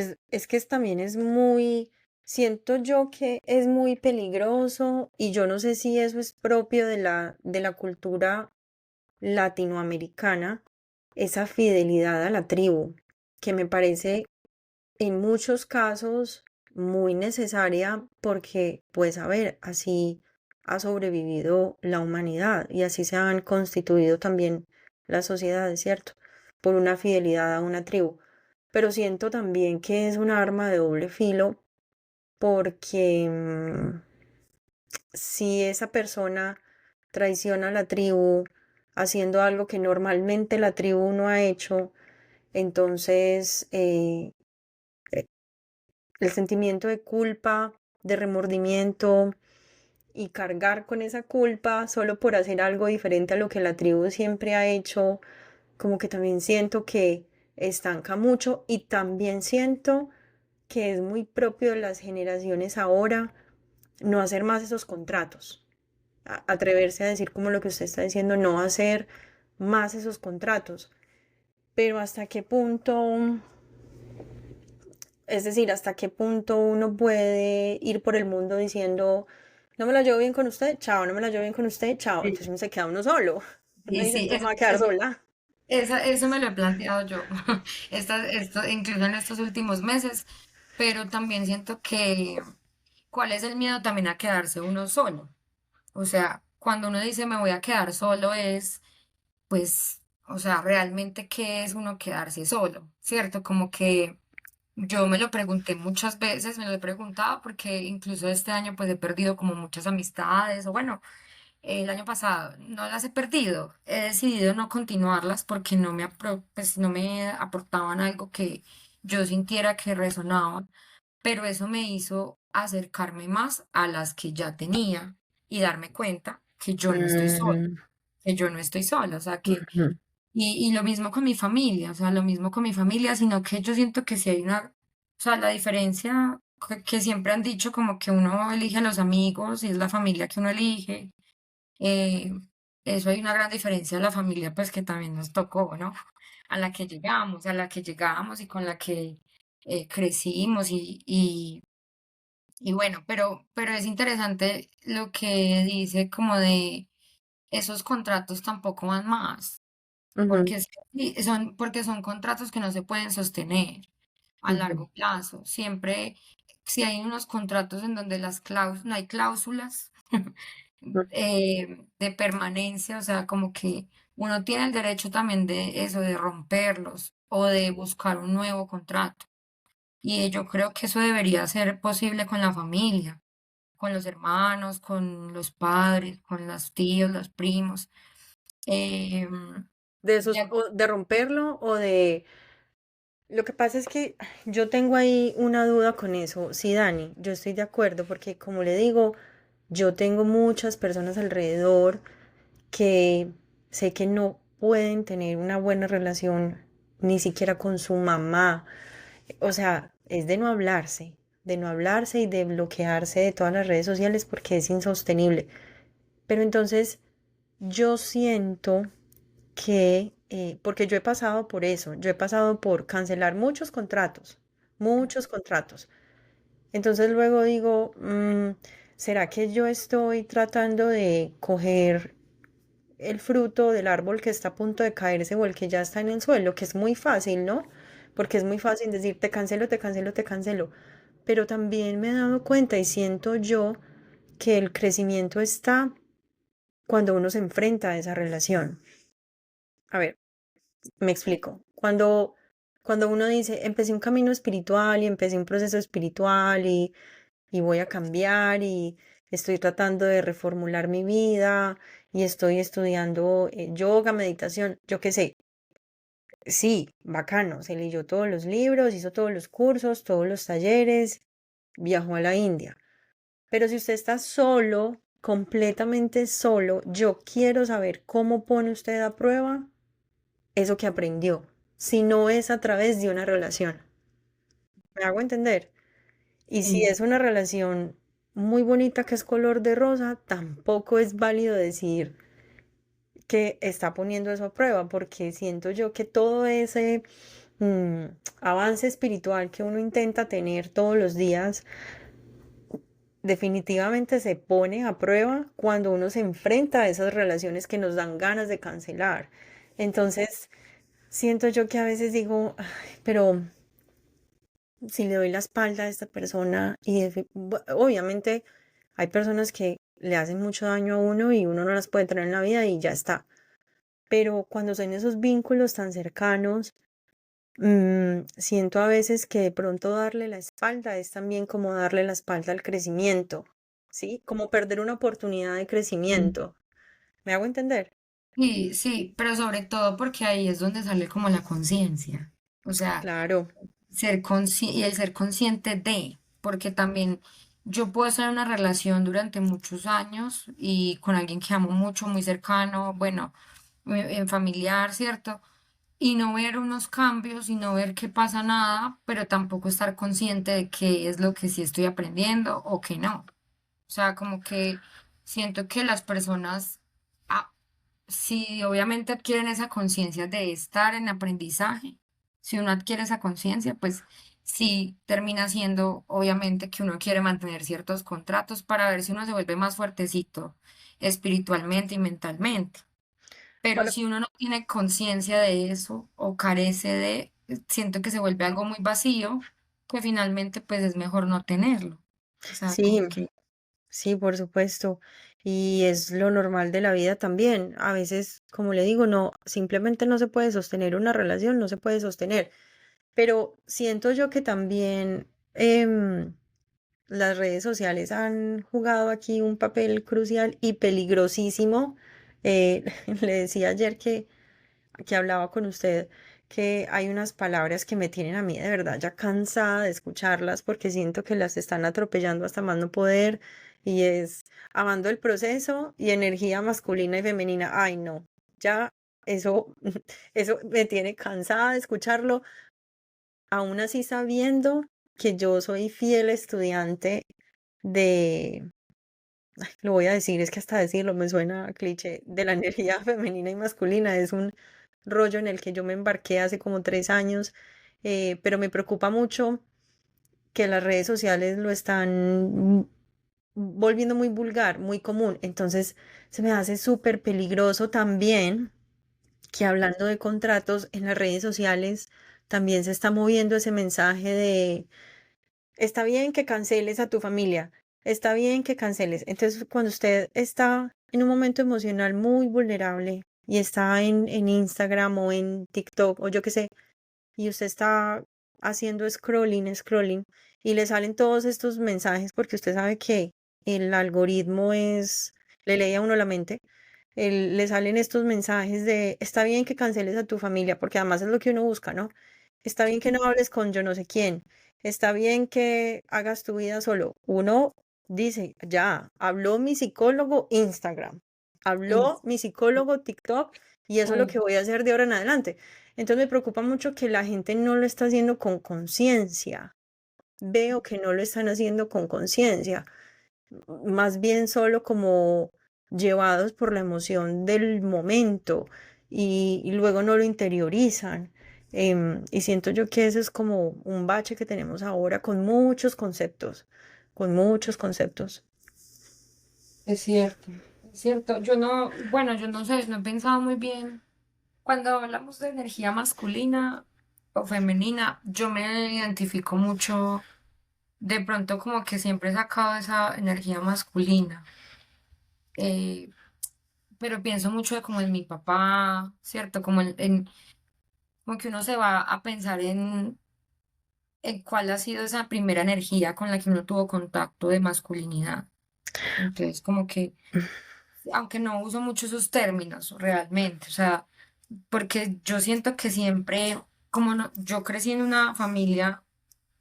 también es muy, siento yo que es muy peligroso y yo no sé si eso es propio de la cultura latinoamericana, esa fidelidad a la tribu, que me parece en muchos casos muy necesaria porque, pues, a ver, así ha sobrevivido la humanidad y así se han constituido también las sociedades, ¿cierto? Por una fidelidad a una tribu. Pero siento también que es un arma de doble filo porque si esa persona traiciona a la tribu haciendo algo que normalmente la tribu no ha hecho, entonces el sentimiento de culpa, de remordimiento y cargar con esa culpa solo por hacer algo diferente a lo que la tribu siempre ha hecho, como que también siento que estanca mucho y también siento que es muy propio de las generaciones ahora no hacer más esos contratos, atreverse a decir como lo que usted está diciendo, no hacer más esos contratos, pero hasta qué punto, es decir, hasta qué punto uno puede ir por el mundo diciendo, no me la llevo bien con usted, chao, no me la llevo bien con usted, chao, Sí, entonces uno se queda uno solo, uno sí, dice, sí, entonces me voy a quedar sola. eso me lo he planteado yo, incluso en estos últimos meses, pero también siento que, ¿cuál es el miedo también a quedarse uno solo? O sea, cuando uno dice me voy a quedar solo es, pues, o sea, realmente qué es uno quedarse solo, ¿cierto? Como que yo me lo pregunté muchas veces, me lo he preguntado porque incluso este año pues he perdido como muchas amistades, o bueno, el año pasado no las he perdido, he decidido no continuarlas porque pues, no me aportaban algo que yo sintiera que resonaban, pero eso me hizo acercarme más a las que ya tenía y darme cuenta que yo no estoy sola, Mm, que yo no estoy sola, o sea que, ujú, y lo mismo con mi familia, o sea, lo mismo con mi familia, sino que yo siento que si hay una, o sea, la diferencia que siempre han dicho como que uno elige a los amigos y es la familia que uno elige, eh, eso hay una gran diferencia de la familia, pues que también nos tocó, ¿no? A la que llegamos, a la que llegamos y con la que crecimos y bueno, pero es interesante lo que dice como de esos contratos tampoco van más, ujú, porque porque son contratos que no se pueden sostener a ujú, largo plazo. Siempre, si hay unos contratos en donde no hay cláusulas de permanencia, o sea, como que uno tiene el derecho también de eso, de romperlos o de buscar un nuevo contrato. Y yo creo que eso debería ser posible con la familia, con los hermanos, con los padres, con los tíos, los primos. Em, Ya, de romperlo o de... Lo que pasa es que yo tengo ahí una duda con eso. Sí, Dani, yo estoy de acuerdo porque como le digo, yo tengo muchas personas alrededor que sé que no pueden tener una buena relación ni siquiera con su mamá. O sea, es de no hablarse y de bloquearse de todas las redes sociales porque es insostenible. Pero entonces yo siento que, porque yo he pasado por eso, yo he pasado por cancelar muchos contratos. Entonces luego digo, ¿será que yo estoy tratando de coger el fruto del árbol que está a punto de caerse o el que ya está en el suelo? Que es muy fácil, ¿no? Porque es muy fácil decir, te cancelo, te cancelo, te cancelo. Pero también me he dado cuenta y siento yo que el crecimiento está cuando uno se enfrenta a esa relación. A ver, me explico. Cuando uno dice, empecé un camino espiritual y empecé un proceso espiritual y voy a cambiar y estoy tratando de reformular mi vida y estoy estudiando yoga, meditación, yo qué sé. Sí, bacano, se leyó todos los libros, hizo todos los cursos, todos los talleres, viajó a la India. Pero si usted está solo, completamente solo, yo quiero saber cómo pone usted a prueba eso que aprendió, si no es a través de una relación. ¿Me hago entender? Y si sí, es una relación muy bonita que es color de rosa, tampoco es válido decir que está poniendo eso a prueba, porque siento yo que todo ese mm, avance espiritual que uno intenta tener todos los días, definitivamente se pone a prueba cuando uno se enfrenta a esas relaciones que nos dan ganas de cancelar. Entonces, siento yo que a veces digo, "Ay, pero si le doy la espalda a esta persona y obviamente hay personas que le hacen mucho daño a uno y uno no las puede tener en la vida y ya está. Pero cuando son esos vínculos tan cercanos, siento a veces que de pronto darle la espalda es también como darle la espalda al crecimiento, ¿sí? Como perder una oportunidad de crecimiento. ¿Me hago entender? sí, sí, pero sobre todo porque ahí es donde sale como la conciencia. O sea, Claro, y el ser consciente de, porque también yo puedo estar en una relación durante muchos años y con alguien que amo mucho, muy cercano, bueno, en familiar, ¿cierto? Y no ver unos cambios y no ver que pasa nada, pero tampoco estar consciente de qué es lo que sí estoy aprendiendo o que no. O sea, como que siento que las personas, ah, si obviamente adquieren esa conciencia de estar en aprendizaje, si uno adquiere esa conciencia, pues sí termina siendo obviamente que uno quiere mantener ciertos contratos para ver si uno se vuelve más fuertecito espiritualmente y mentalmente. Pero para, si uno no tiene conciencia de eso o carece de, siento que se vuelve algo muy vacío, que finalmente pues es mejor no tenerlo. O sea, sí, como que sí, por supuesto. Y es lo normal de la vida también. A veces, como le digo, no, simplemente no se puede sostener una relación, no se puede sostener. Pero siento yo que también las redes sociales han jugado aquí un papel crucial y peligrosísimo. Le decía ayer que hablaba con usted que hay unas palabras que me tienen a mí de verdad ya cansada de escucharlas porque siento que las están atropellando hasta más no poder y es amando el proceso y energía masculina y femenina. Ay, no, ya eso, eso me tiene cansada de escucharlo, aún así sabiendo que yo soy fiel estudiante de, lo voy a decir, es que hasta decirlo me suena a cliché, de la energía femenina y masculina. Es un rollo en el que yo me embarqué hace como 3 años, pero me preocupa mucho que las redes sociales lo están volviendo muy vulgar, muy común. Entonces se me hace súper peligroso también que hablando de contratos en las redes sociales también se está moviendo ese mensaje de está bien que canceles a tu familia, está bien que canceles. Entonces, cuando usted está en un momento emocional muy vulnerable y está en Instagram o en TikTok o yo qué sé, y usted está haciendo scrolling, scrolling, y le salen todos estos mensajes porque usted sabe que el algoritmo es, le lee a uno la mente. le salen estos mensajes de, está bien que canceles a tu familia, porque además es lo que uno busca, ¿no? Está bien que no hables con yo no sé quién, está bien que hagas tu vida solo. Uno dice, ya, habló mi psicólogo Instagram, habló Es, mi psicólogo TikTok y eso es lo eh, que voy a hacer de ahora en adelante. Entonces me preocupa mucho que la gente no lo está haciendo con conciencia. Veo que no lo están haciendo con conciencia, más bien solo como llevados por la emoción del momento y luego no lo interiorizan. Y siento yo que ese es como un bache que tenemos ahora con muchos conceptos, con muchos conceptos. es cierto, es cierto. Yo no, bueno, yo no sé, no he pensado muy bien. Cuando hablamos de energía masculina o femenina, yo me identifico mucho, de pronto como que siempre he sacado esa energía masculina, eh, pero pienso mucho de como en mi papá, ¿cierto? Como como que uno se va a pensar en cuál ha sido esa primera energía con la que uno tuvo contacto de masculinidad. Entonces, como que, aunque no uso mucho esos términos realmente, o sea, porque yo siento que siempre, como no, yo crecí en una familia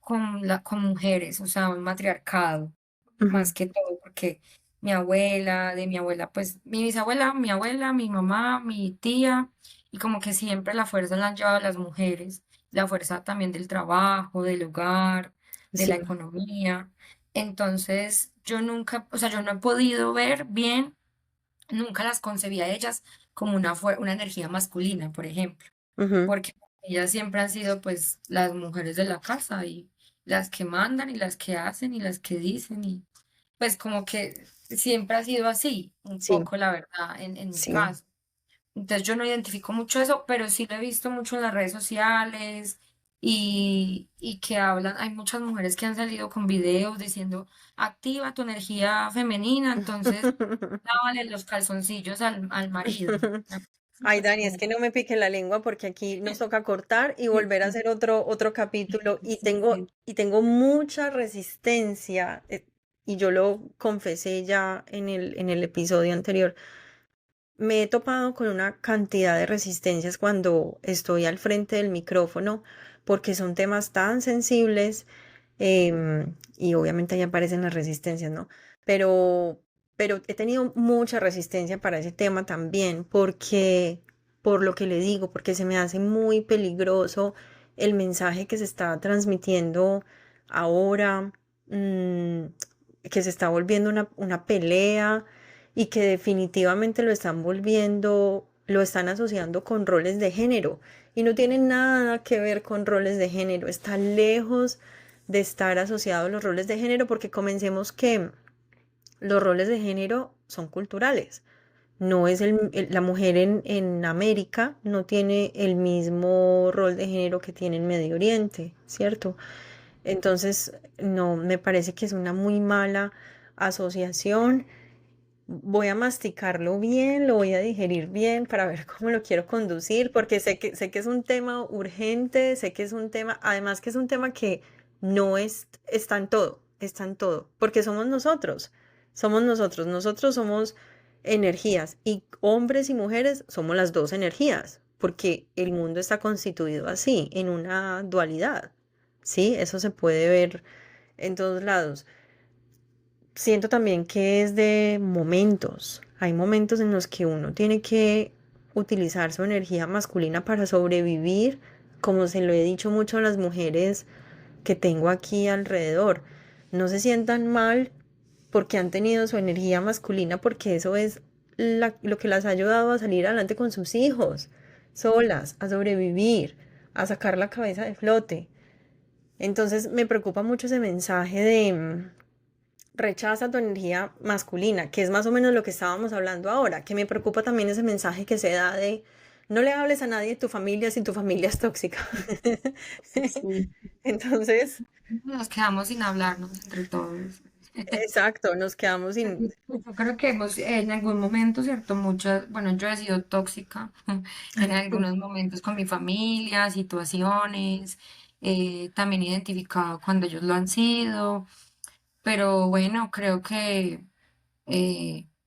con mujeres, o sea, un matriarcado, Ujú, más que todo, porque de mi abuela, pues mi bisabuela, mi abuela, mi mamá, mi tía, y como que siempre la fuerza la han llevado las mujeres, la fuerza también del trabajo, del hogar, de la sí, economía. Entonces, yo nunca, o sea, yo no he podido ver bien, nunca las concebía a ellas como una energía masculina, por ejemplo, ujú, porque ellas siempre han sido pues las mujeres de la casa y las que mandan y las que hacen y las que dicen y pues como que siempre ha sido así, un sí, poco la verdad, en mi sí. caso. Entonces yo no identifico mucho eso, pero sí lo he visto mucho en las redes sociales y que hablan, hay muchas mujeres que han salido con videos diciendo, activa tu energía femenina, entonces lávale los calzoncillos al marido. Una cosa Ay, súper Dani, es como... que no me pique la lengua porque aquí nos toca cortar y volver a hacer otro capítulo Sí, sí. y tengo mucha resistencia y yo lo confesé ya en el episodio anterior. Me he topado con una cantidad de resistencias cuando estoy al frente del micrófono porque son temas tan sensibles y obviamente ahí aparecen las resistencias, ¿no? Pero, pero he tenido mucha resistencia para ese tema también porque, por lo que le digo, porque se me hace muy peligroso el mensaje que se está transmitiendo ahora, mm, que se está volviendo una pelea y que definitivamente lo están volviendo, lo están asociando con roles de género y no tiene nada que ver con roles de género, está lejos de estar asociados los roles de género porque comencemos que los roles de género son culturales. No es la mujer en América no tiene el mismo rol de género que tiene en Medio Oriente, ¿cierto? Entonces, no, me parece que es una muy mala asociación. Voy a masticarlo bien, lo voy a digerir bien para ver cómo lo quiero conducir, porque sé que es un tema urgente, sé que es un tema, además que es un tema que no es, está en todo, porque nosotros somos energías y hombres y mujeres somos las dos energías, porque el mundo está constituido así, en una dualidad, ¿sí? Eso se puede ver en todos lados. Siento también que es de momentos. Hay momentos en los que uno tiene que utilizar su energía masculina para sobrevivir, como se lo he dicho mucho a las mujeres que tengo aquí alrededor. No se sientan mal porque han tenido su energía masculina, porque eso es lo que las ha ayudado a salir adelante con sus hijos, solas, a sobrevivir, a sacar la cabeza de flote. Entonces me preocupa mucho ese mensaje de rechaza tu energía masculina, que es más o menos lo que estábamos hablando ahora, que me preocupa también ese mensaje que se da de no le hables a nadie de tu familia si tu familia es tóxica. Sí. Entonces, Nos quedamos sin hablarnos entre todos. exacto, nos quedamos sin... Yo creo que hemos en algún momento, ¿cierto? Muchas, bueno, yo he sido tóxica en algunos momentos con mi familia, situaciones, también identificado cuando ellos lo han sido, pero bueno, creo que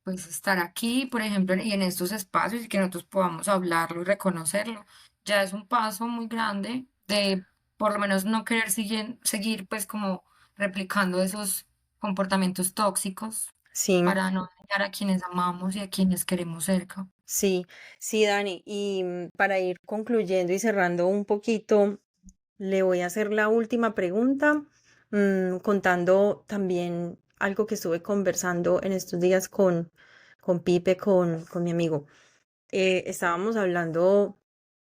pues estar aquí, por ejemplo, y en estos espacios y que nosotros podamos hablarlo y reconocerlo, ya es un paso muy grande de por lo menos no querer seguir pues como replicando esos comportamientos tóxicos Sí, para no dañar a quienes amamos y a quienes queremos cerca. sí, sí, Dani. Y para ir concluyendo y cerrando un poquito, le voy a hacer la última pregunta, contando también algo que estuve conversando en estos días con Pipe, con mi amigo. Estábamos hablando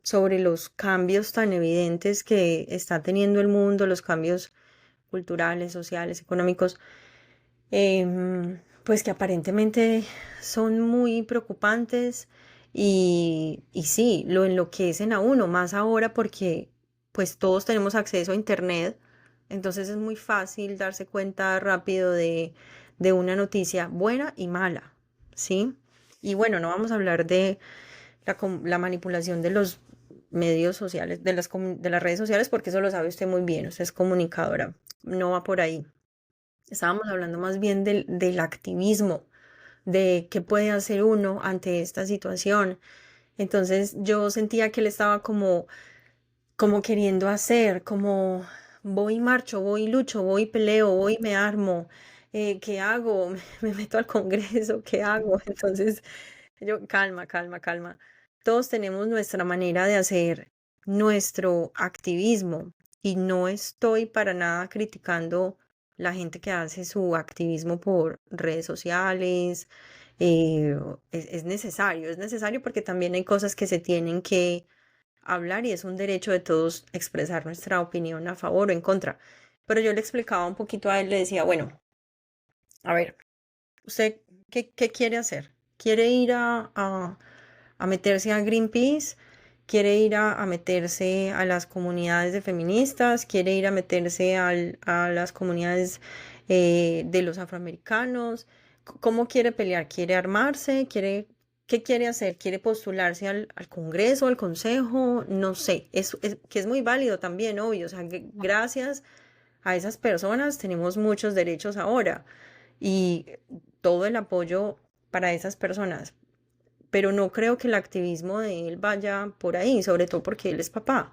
sobre los cambios tan evidentes que está teniendo el mundo, los cambios culturales, sociales, económicos, pues que aparentemente son muy preocupantes y sí, lo enloquecen a uno, más ahora porque pues todos tenemos acceso a internet, entonces es muy fácil darse cuenta rápido de una noticia buena y mala, ¿sí? Y bueno, no vamos a hablar de la manipulación de los medios sociales, de las redes sociales, porque eso lo sabe usted muy bien, usted es comunicadora, no va por ahí. Estábamos hablando más bien del activismo, de qué puede hacer uno ante esta situación. Entonces yo sentía que él estaba como queriendo hacer, como voy y marcho, voy y lucho, voy y peleo, voy y me armo, ¿qué hago? Me meto al Congreso, ¿qué hago? Entonces yo, calma, calma, calma. Todos tenemos nuestra manera de hacer nuestro activismo y no estoy para nada criticando la gente que hace su activismo por redes sociales. Es necesario porque también hay cosas que se tienen que hablar y es un derecho de todos expresar nuestra opinión a favor o en contra. Pero yo le explicaba un poquito a él, le decía, bueno, a ver, ¿usted qué quiere hacer? ¿Quiere ir a meterse a Greenpeace? ¿Quiere ir a meterse a las comunidades de feministas? ¿Quiere ir a meterse a las comunidades de los afroamericanos? ¿Cómo quiere pelear? ¿Quiere armarse? ¿Qué quiere hacer? ¿Quiere postularse al Congreso, al Consejo? No sé, que es muy válido también, obvio. O sea, que gracias a esas personas tenemos muchos derechos ahora y todo el apoyo para esas personas. Pero no creo que el activismo de él vaya por ahí, sobre todo porque él es papá.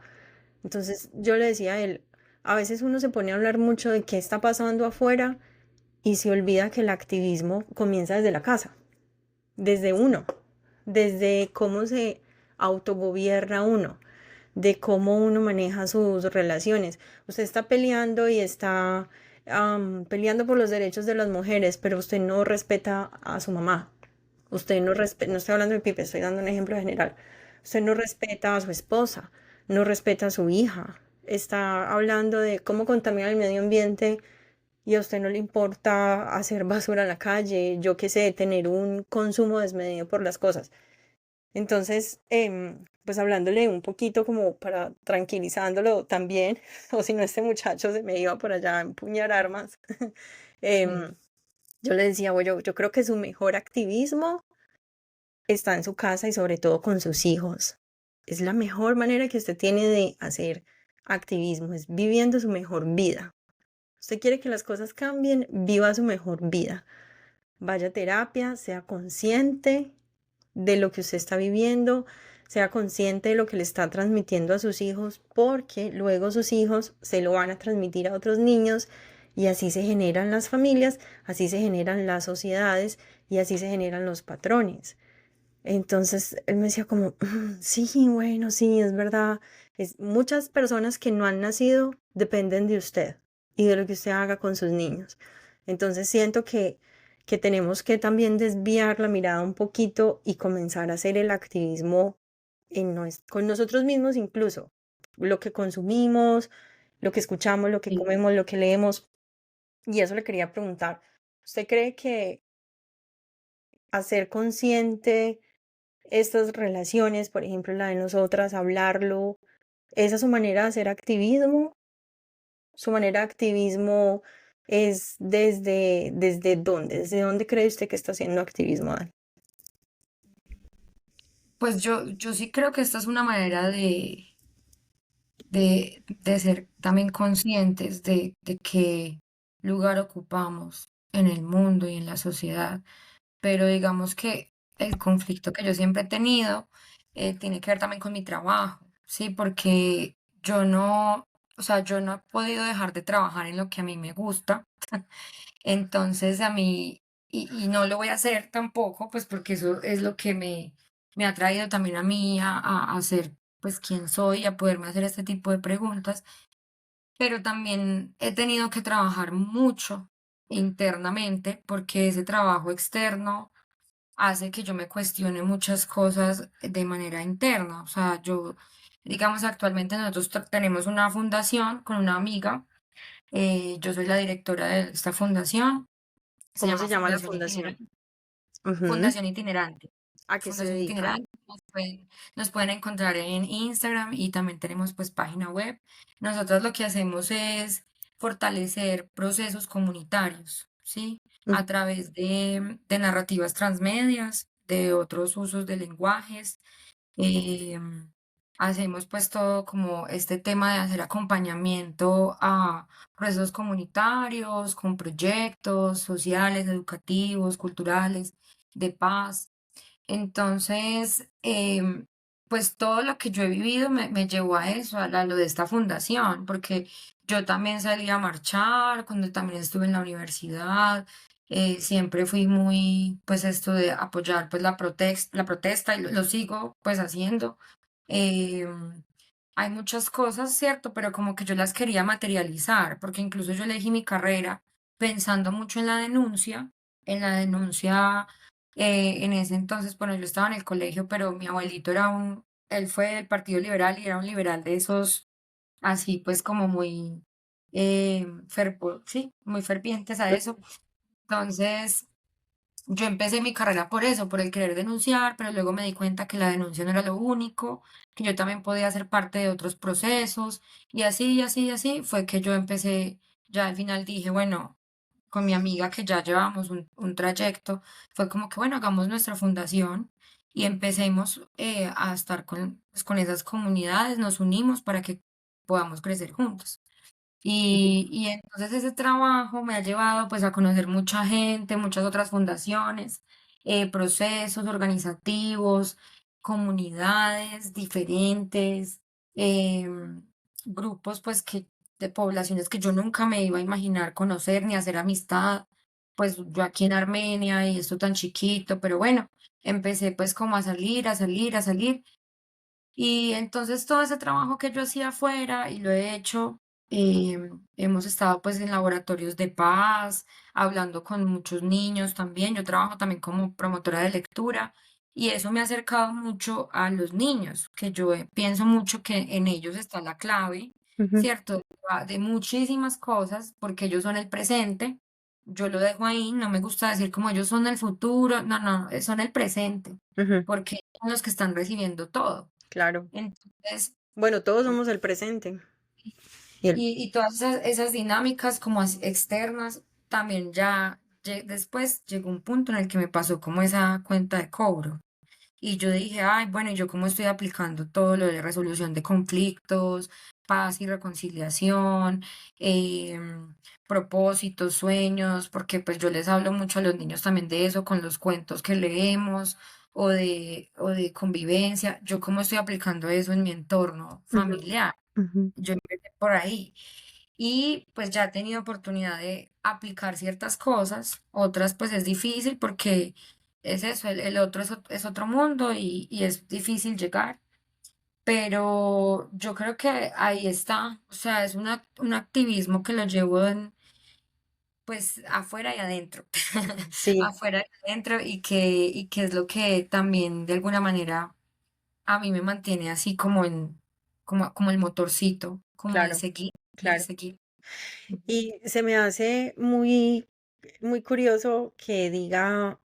Entonces yo le decía a él, a veces uno se pone a hablar mucho de qué está pasando afuera y se olvida que el activismo comienza desde la casa, desde uno, desde cómo se autogobierna uno, de cómo uno maneja sus relaciones. Usted está peleando y está peleando por los derechos de las mujeres, pero usted no respeta a su mamá. Usted no respeta, no estoy hablando de Pipe, estoy dando un ejemplo general. Usted no respeta a su esposa, no respeta a su hija. Está hablando de cómo contamina el medio ambiente y a usted no le importa hacer basura en la calle, yo qué sé, tener un consumo desmedido por las cosas. Entonces, pues hablándole un poquito como para tranquilizándolo también, o si no, este muchacho se me iba por allá a empuñar armas. Sí. em, yo le decía, "Bueno, yo creo que su mejor activismo está en su casa y sobre todo con sus hijos. Es la mejor manera que usted tiene de hacer activismo, es viviendo su mejor vida. Usted quiere que las cosas cambien, viva su mejor vida. Vaya a terapia, sea consciente de lo que usted está viviendo, sea consciente de lo que le está transmitiendo a sus hijos, porque luego sus hijos se lo van a transmitir a otros niños y así se generan las familias, así se generan las sociedades y así se generan los patrones. Entonces él me decía como, sí, bueno, sí, es verdad. Muchas personas que no han nacido dependen de usted y de lo que usted haga con sus niños. Entonces siento que tenemos que también desviar la mirada un poquito y comenzar a hacer el activismo con nosotros mismos incluso. Lo que consumimos, lo que escuchamos, lo que Sí. comemos, lo que leemos. Y eso le quería preguntar. ¿Usted cree que hacer consciente estas relaciones, por ejemplo, la de nosotras, hablarlo, esa es su manera de hacer activismo? ¿Su manera de activismo es desde dónde? ¿Desde dónde cree usted que está haciendo activismo, Dani? Pues yo sí creo que esta es una manera de ser también conscientes de qué lugar ocupamos en el mundo y en la sociedad. pero digamos que el conflicto que yo siempre he tenido tiene que ver también con mi trabajo, ¿sí? Porque yo no, o sea, yo no he podido dejar de trabajar en lo que a mí me gusta. Entonces a mí, y no lo voy a hacer tampoco, pues porque eso es lo que me ha traído también a mí a ser pues quien soy, a poderme hacer este tipo de preguntas, pero también he tenido que trabajar mucho internamente porque ese trabajo externo hace que yo me cuestione muchas cosas de manera interna. O sea, yo, digamos, actualmente nosotros tenemos una fundación con una amiga, yo soy la directora de esta fundación, se ¿Cómo se llama llama la Fundación fundación? Itinerante. Ujú. Fundación Itinerante. ¿A qué se Fundación dedica? Itinerante, nos pueden encontrar en Instagram y también tenemos pues página web. Nosotros lo que hacemos es fortalecer procesos comunitarios, ¿sí? A Ujú. través de narrativas transmedias, de otros usos de lenguajes. em, Hacemos pues todo como este tema de hacer acompañamiento a procesos comunitarios, con proyectos sociales, educativos, culturales, de paz. Entonces, pues todo lo que yo he vivido me llevó a eso, a lo de esta fundación, porque yo también salí a marchar cuando también estuve en la universidad. Siempre fui muy, pues esto de apoyar pues la protesta y lo sigo pues haciendo. Em, Hay muchas cosas, ¿cierto? Pero como que yo las quería materializar, porque incluso yo elegí mi carrera pensando mucho en la denuncia en ese entonces, bueno, yo estaba en el colegio, pero mi abuelito él fue del Partido Liberal y era un liberal de esos, así pues como muy, sí, muy fervientes a eso. Entonces, yo empecé mi carrera por eso, por el querer denunciar, pero luego me di cuenta que la denuncia no era lo único, que yo también podía ser parte de otros procesos, y así, y así, y así fue que yo empecé, ya al final dije, bueno, con mi amiga que ya llevamos un trayecto, fue como que, bueno, hagamos nuestra fundación y empecemos a estar pues, con esas comunidades, nos unimos para que podamos crecer juntos. Y entonces ese trabajo me ha llevado pues a conocer mucha gente, muchas otras fundaciones, procesos organizativos, comunidades diferentes, grupos pues que de poblaciones que yo nunca me iba a imaginar conocer ni hacer amistad, pues yo aquí en Armenia y esto tan chiquito, pero bueno, empecé pues como a salir, a salir, a salir y entonces todo ese trabajo que yo hacía afuera y lo he hecho, hemos estado pues en laboratorios de paz, hablando con muchos niños también. Yo trabajo también como promotora de lectura y eso me ha acercado mucho a los niños, que yo pienso mucho que en ellos está la clave, Ujú, ¿cierto? De muchísimas cosas, porque ellos son el presente. Yo lo dejo ahí, no me gusta decir como ellos son el futuro, no, no, son el presente, ujú, porque son los que están recibiendo todo. claro. Entonces, Bueno, todos somos el presente. Y el- y todas esas dinámicas como externas, también ya después llegó un punto en el que me pasó como esa cuenta de cobro. Y yo dije, ay, bueno, ¿y yo cómo estoy aplicando todo lo de resolución de conflictos, paz y reconciliación, propósitos, sueños? Porque pues yo les hablo mucho a los niños también de eso, con los cuentos que leemos o de convivencia. ¿Yo cómo estoy aplicando eso en mi entorno Ujú, familiar? ujú, Yo empecé por ahí. Y pues ya he tenido oportunidad de aplicar ciertas cosas, otras pues es difícil porque es eso, el otro es otro mundo y es difícil llegar, pero yo creo que ahí está, o sea, es un activismo que lo llevo pues afuera y adentro, sí, afuera y adentro y que es lo que también de alguna manera a mí me mantiene así como como el motorcito, como claro, de claro. seguir. Y se me hace muy, muy curioso que diga,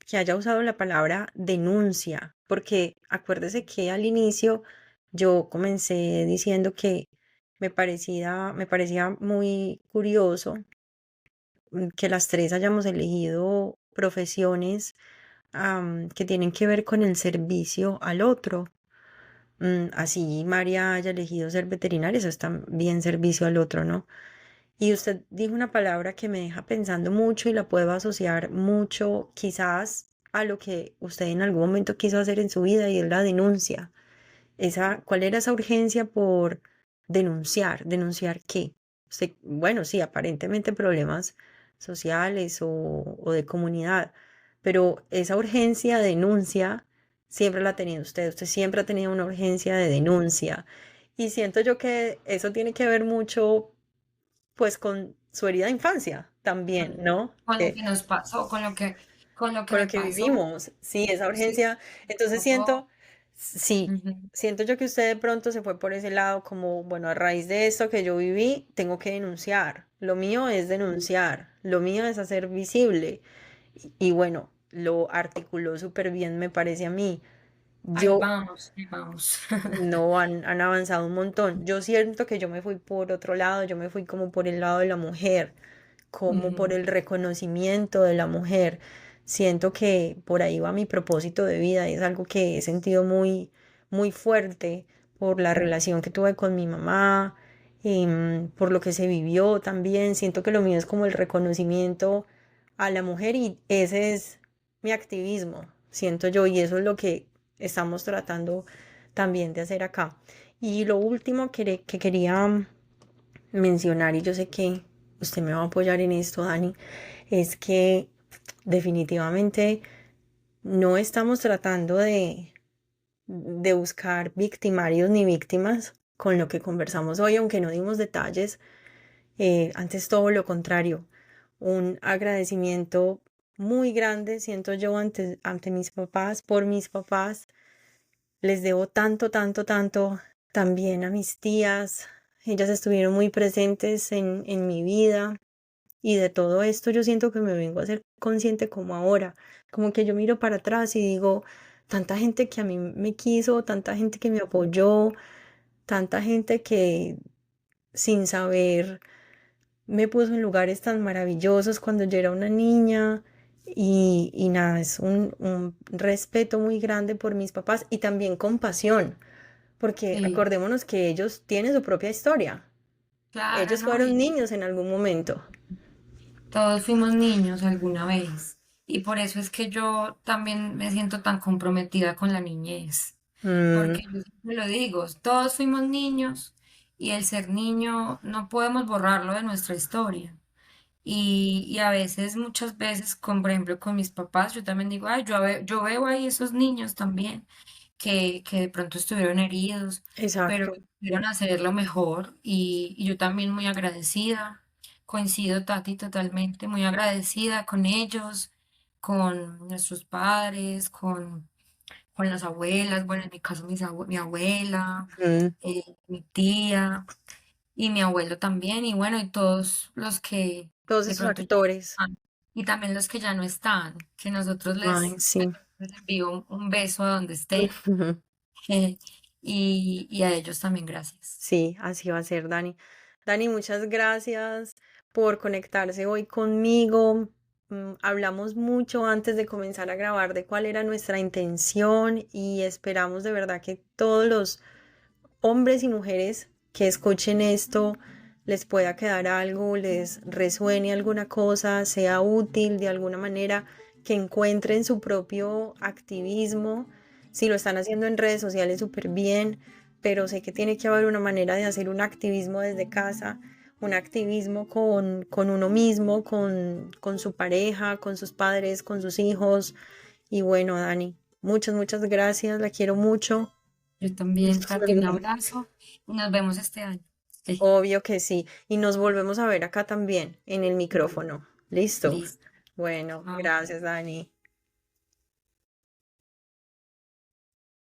que haya usado la palabra denuncia, porque acuérdese que al inicio yo comencé diciendo que me parecía muy curioso, que las tres hayamos elegido profesiones, que tienen que ver con el servicio al otro. Así María haya elegido ser veterinaria, eso es también servicio al otro, ¿no? Y usted dijo una palabra que me deja pensando mucho y la puedo asociar mucho quizás a lo que usted en algún momento quiso hacer en su vida y es la denuncia. ¿Cuál era esa urgencia por denunciar? ¿Denunciar qué? Usted, bueno, sí, aparentemente problemas sociales o de comunidad, pero esa urgencia de denuncia siempre la ha tenido usted. Usted siempre ha tenido una urgencia de denuncia. Y siento yo que eso tiene que ver mucho, pues, con su herida de infancia también, ¿no? Con lo que nos pasó, con lo que Con lo me que pasó, vivimos, sí, esa sí, urgencia. Entonces yo, sí, ujú, siento yo que usted de pronto se fue por ese lado como, bueno, a raíz de esto que yo viví, tengo que denunciar. Lo mío es denunciar, lo mío es hacer visible. Y bueno, lo articuló súper bien, me parece a mí. ahí Yo vamos, ahí vamos. no han avanzado un montón. Yo siento que yo me fui por otro lado, yo me fui como por el lado de la mujer, como por Ujú, el reconocimiento de la mujer. Siento que por ahí va mi propósito de vida y es algo que he sentido muy, muy fuerte por la relación que tuve con mi mamá, por lo que se vivió también. Siento que lo mío es como el reconocimiento a la mujer y ese es mi activismo, siento yo, y eso es lo que estamos tratando también de hacer acá. Y lo último que quería mencionar, y yo sé que usted me va a apoyar en esto, Dani, es que definitivamente no estamos tratando de buscar victimarios ni víctimas con lo que conversamos hoy, aunque no dimos detalles. Antes todo lo contrario, un agradecimiento muy grande, siento yo, ante mis papás, por mis papás. Les debo tanto, tanto, tanto también a mis tías. Ellas estuvieron muy presentes en mi vida y de todo esto yo siento que me vengo a ser consciente como ahora, como que yo miro para atrás y digo, tanta gente que a mí me quiso, tanta gente que me apoyó, tanta gente que sin saber me puso en lugares tan maravillosos cuando yo era una niña. Y nada, es un respeto muy grande por mis papás y también compasión porque sí, acordémonos que ellos tienen su propia historia. claro, Ellos ¿no? fueron niños en algún momento. Todos fuimos niños alguna vez y por eso es que yo también me siento tan comprometida con la niñez, Mm, porque yo siempre lo digo, todos fuimos niños y el ser niño no podemos borrarlo de nuestra historia. Y a veces, muchas veces, por ejemplo, con mis papás, yo también digo, ay, yo veo ahí esos niños también que de pronto estuvieron heridos, pero exacto. que pudieron hacerlo mejor y yo también muy agradecida. Coincido, Tati, totalmente, muy agradecida con ellos, con nuestros padres, con las abuelas, bueno, en mi caso mi abuela, Mm, mi tía y mi abuelo también, y bueno, y todos los que todos de esos pronto ya no actores. están, y también los que ya no están, que nosotros Ay, sí. les envío un beso a donde estén, y a ellos también gracias. Sí, así va a ser, Dani. Dani, muchas gracias por conectarse hoy conmigo. Hablamos mucho antes de comenzar a grabar de cuál era nuestra intención y esperamos de verdad que todos los hombres y mujeres que escuchen esto les pueda quedar algo, les resuene alguna cosa, sea útil de alguna manera, que encuentren su propio activismo. Si lo están haciendo en redes sociales, súper bien, pero sé que tiene que haber una manera de hacer un activismo desde casa, un activismo con uno mismo, con su pareja, con sus padres, con sus hijos. Y bueno, Dani, muchas, muchas gracias, la quiero mucho. Yo también, Tati, un abrazo y nos vemos este año. Obvio que sí. Y nos volvemos a ver acá también en el micrófono. ¿Listo? Listo. Bueno, Chao. gracias, Dani.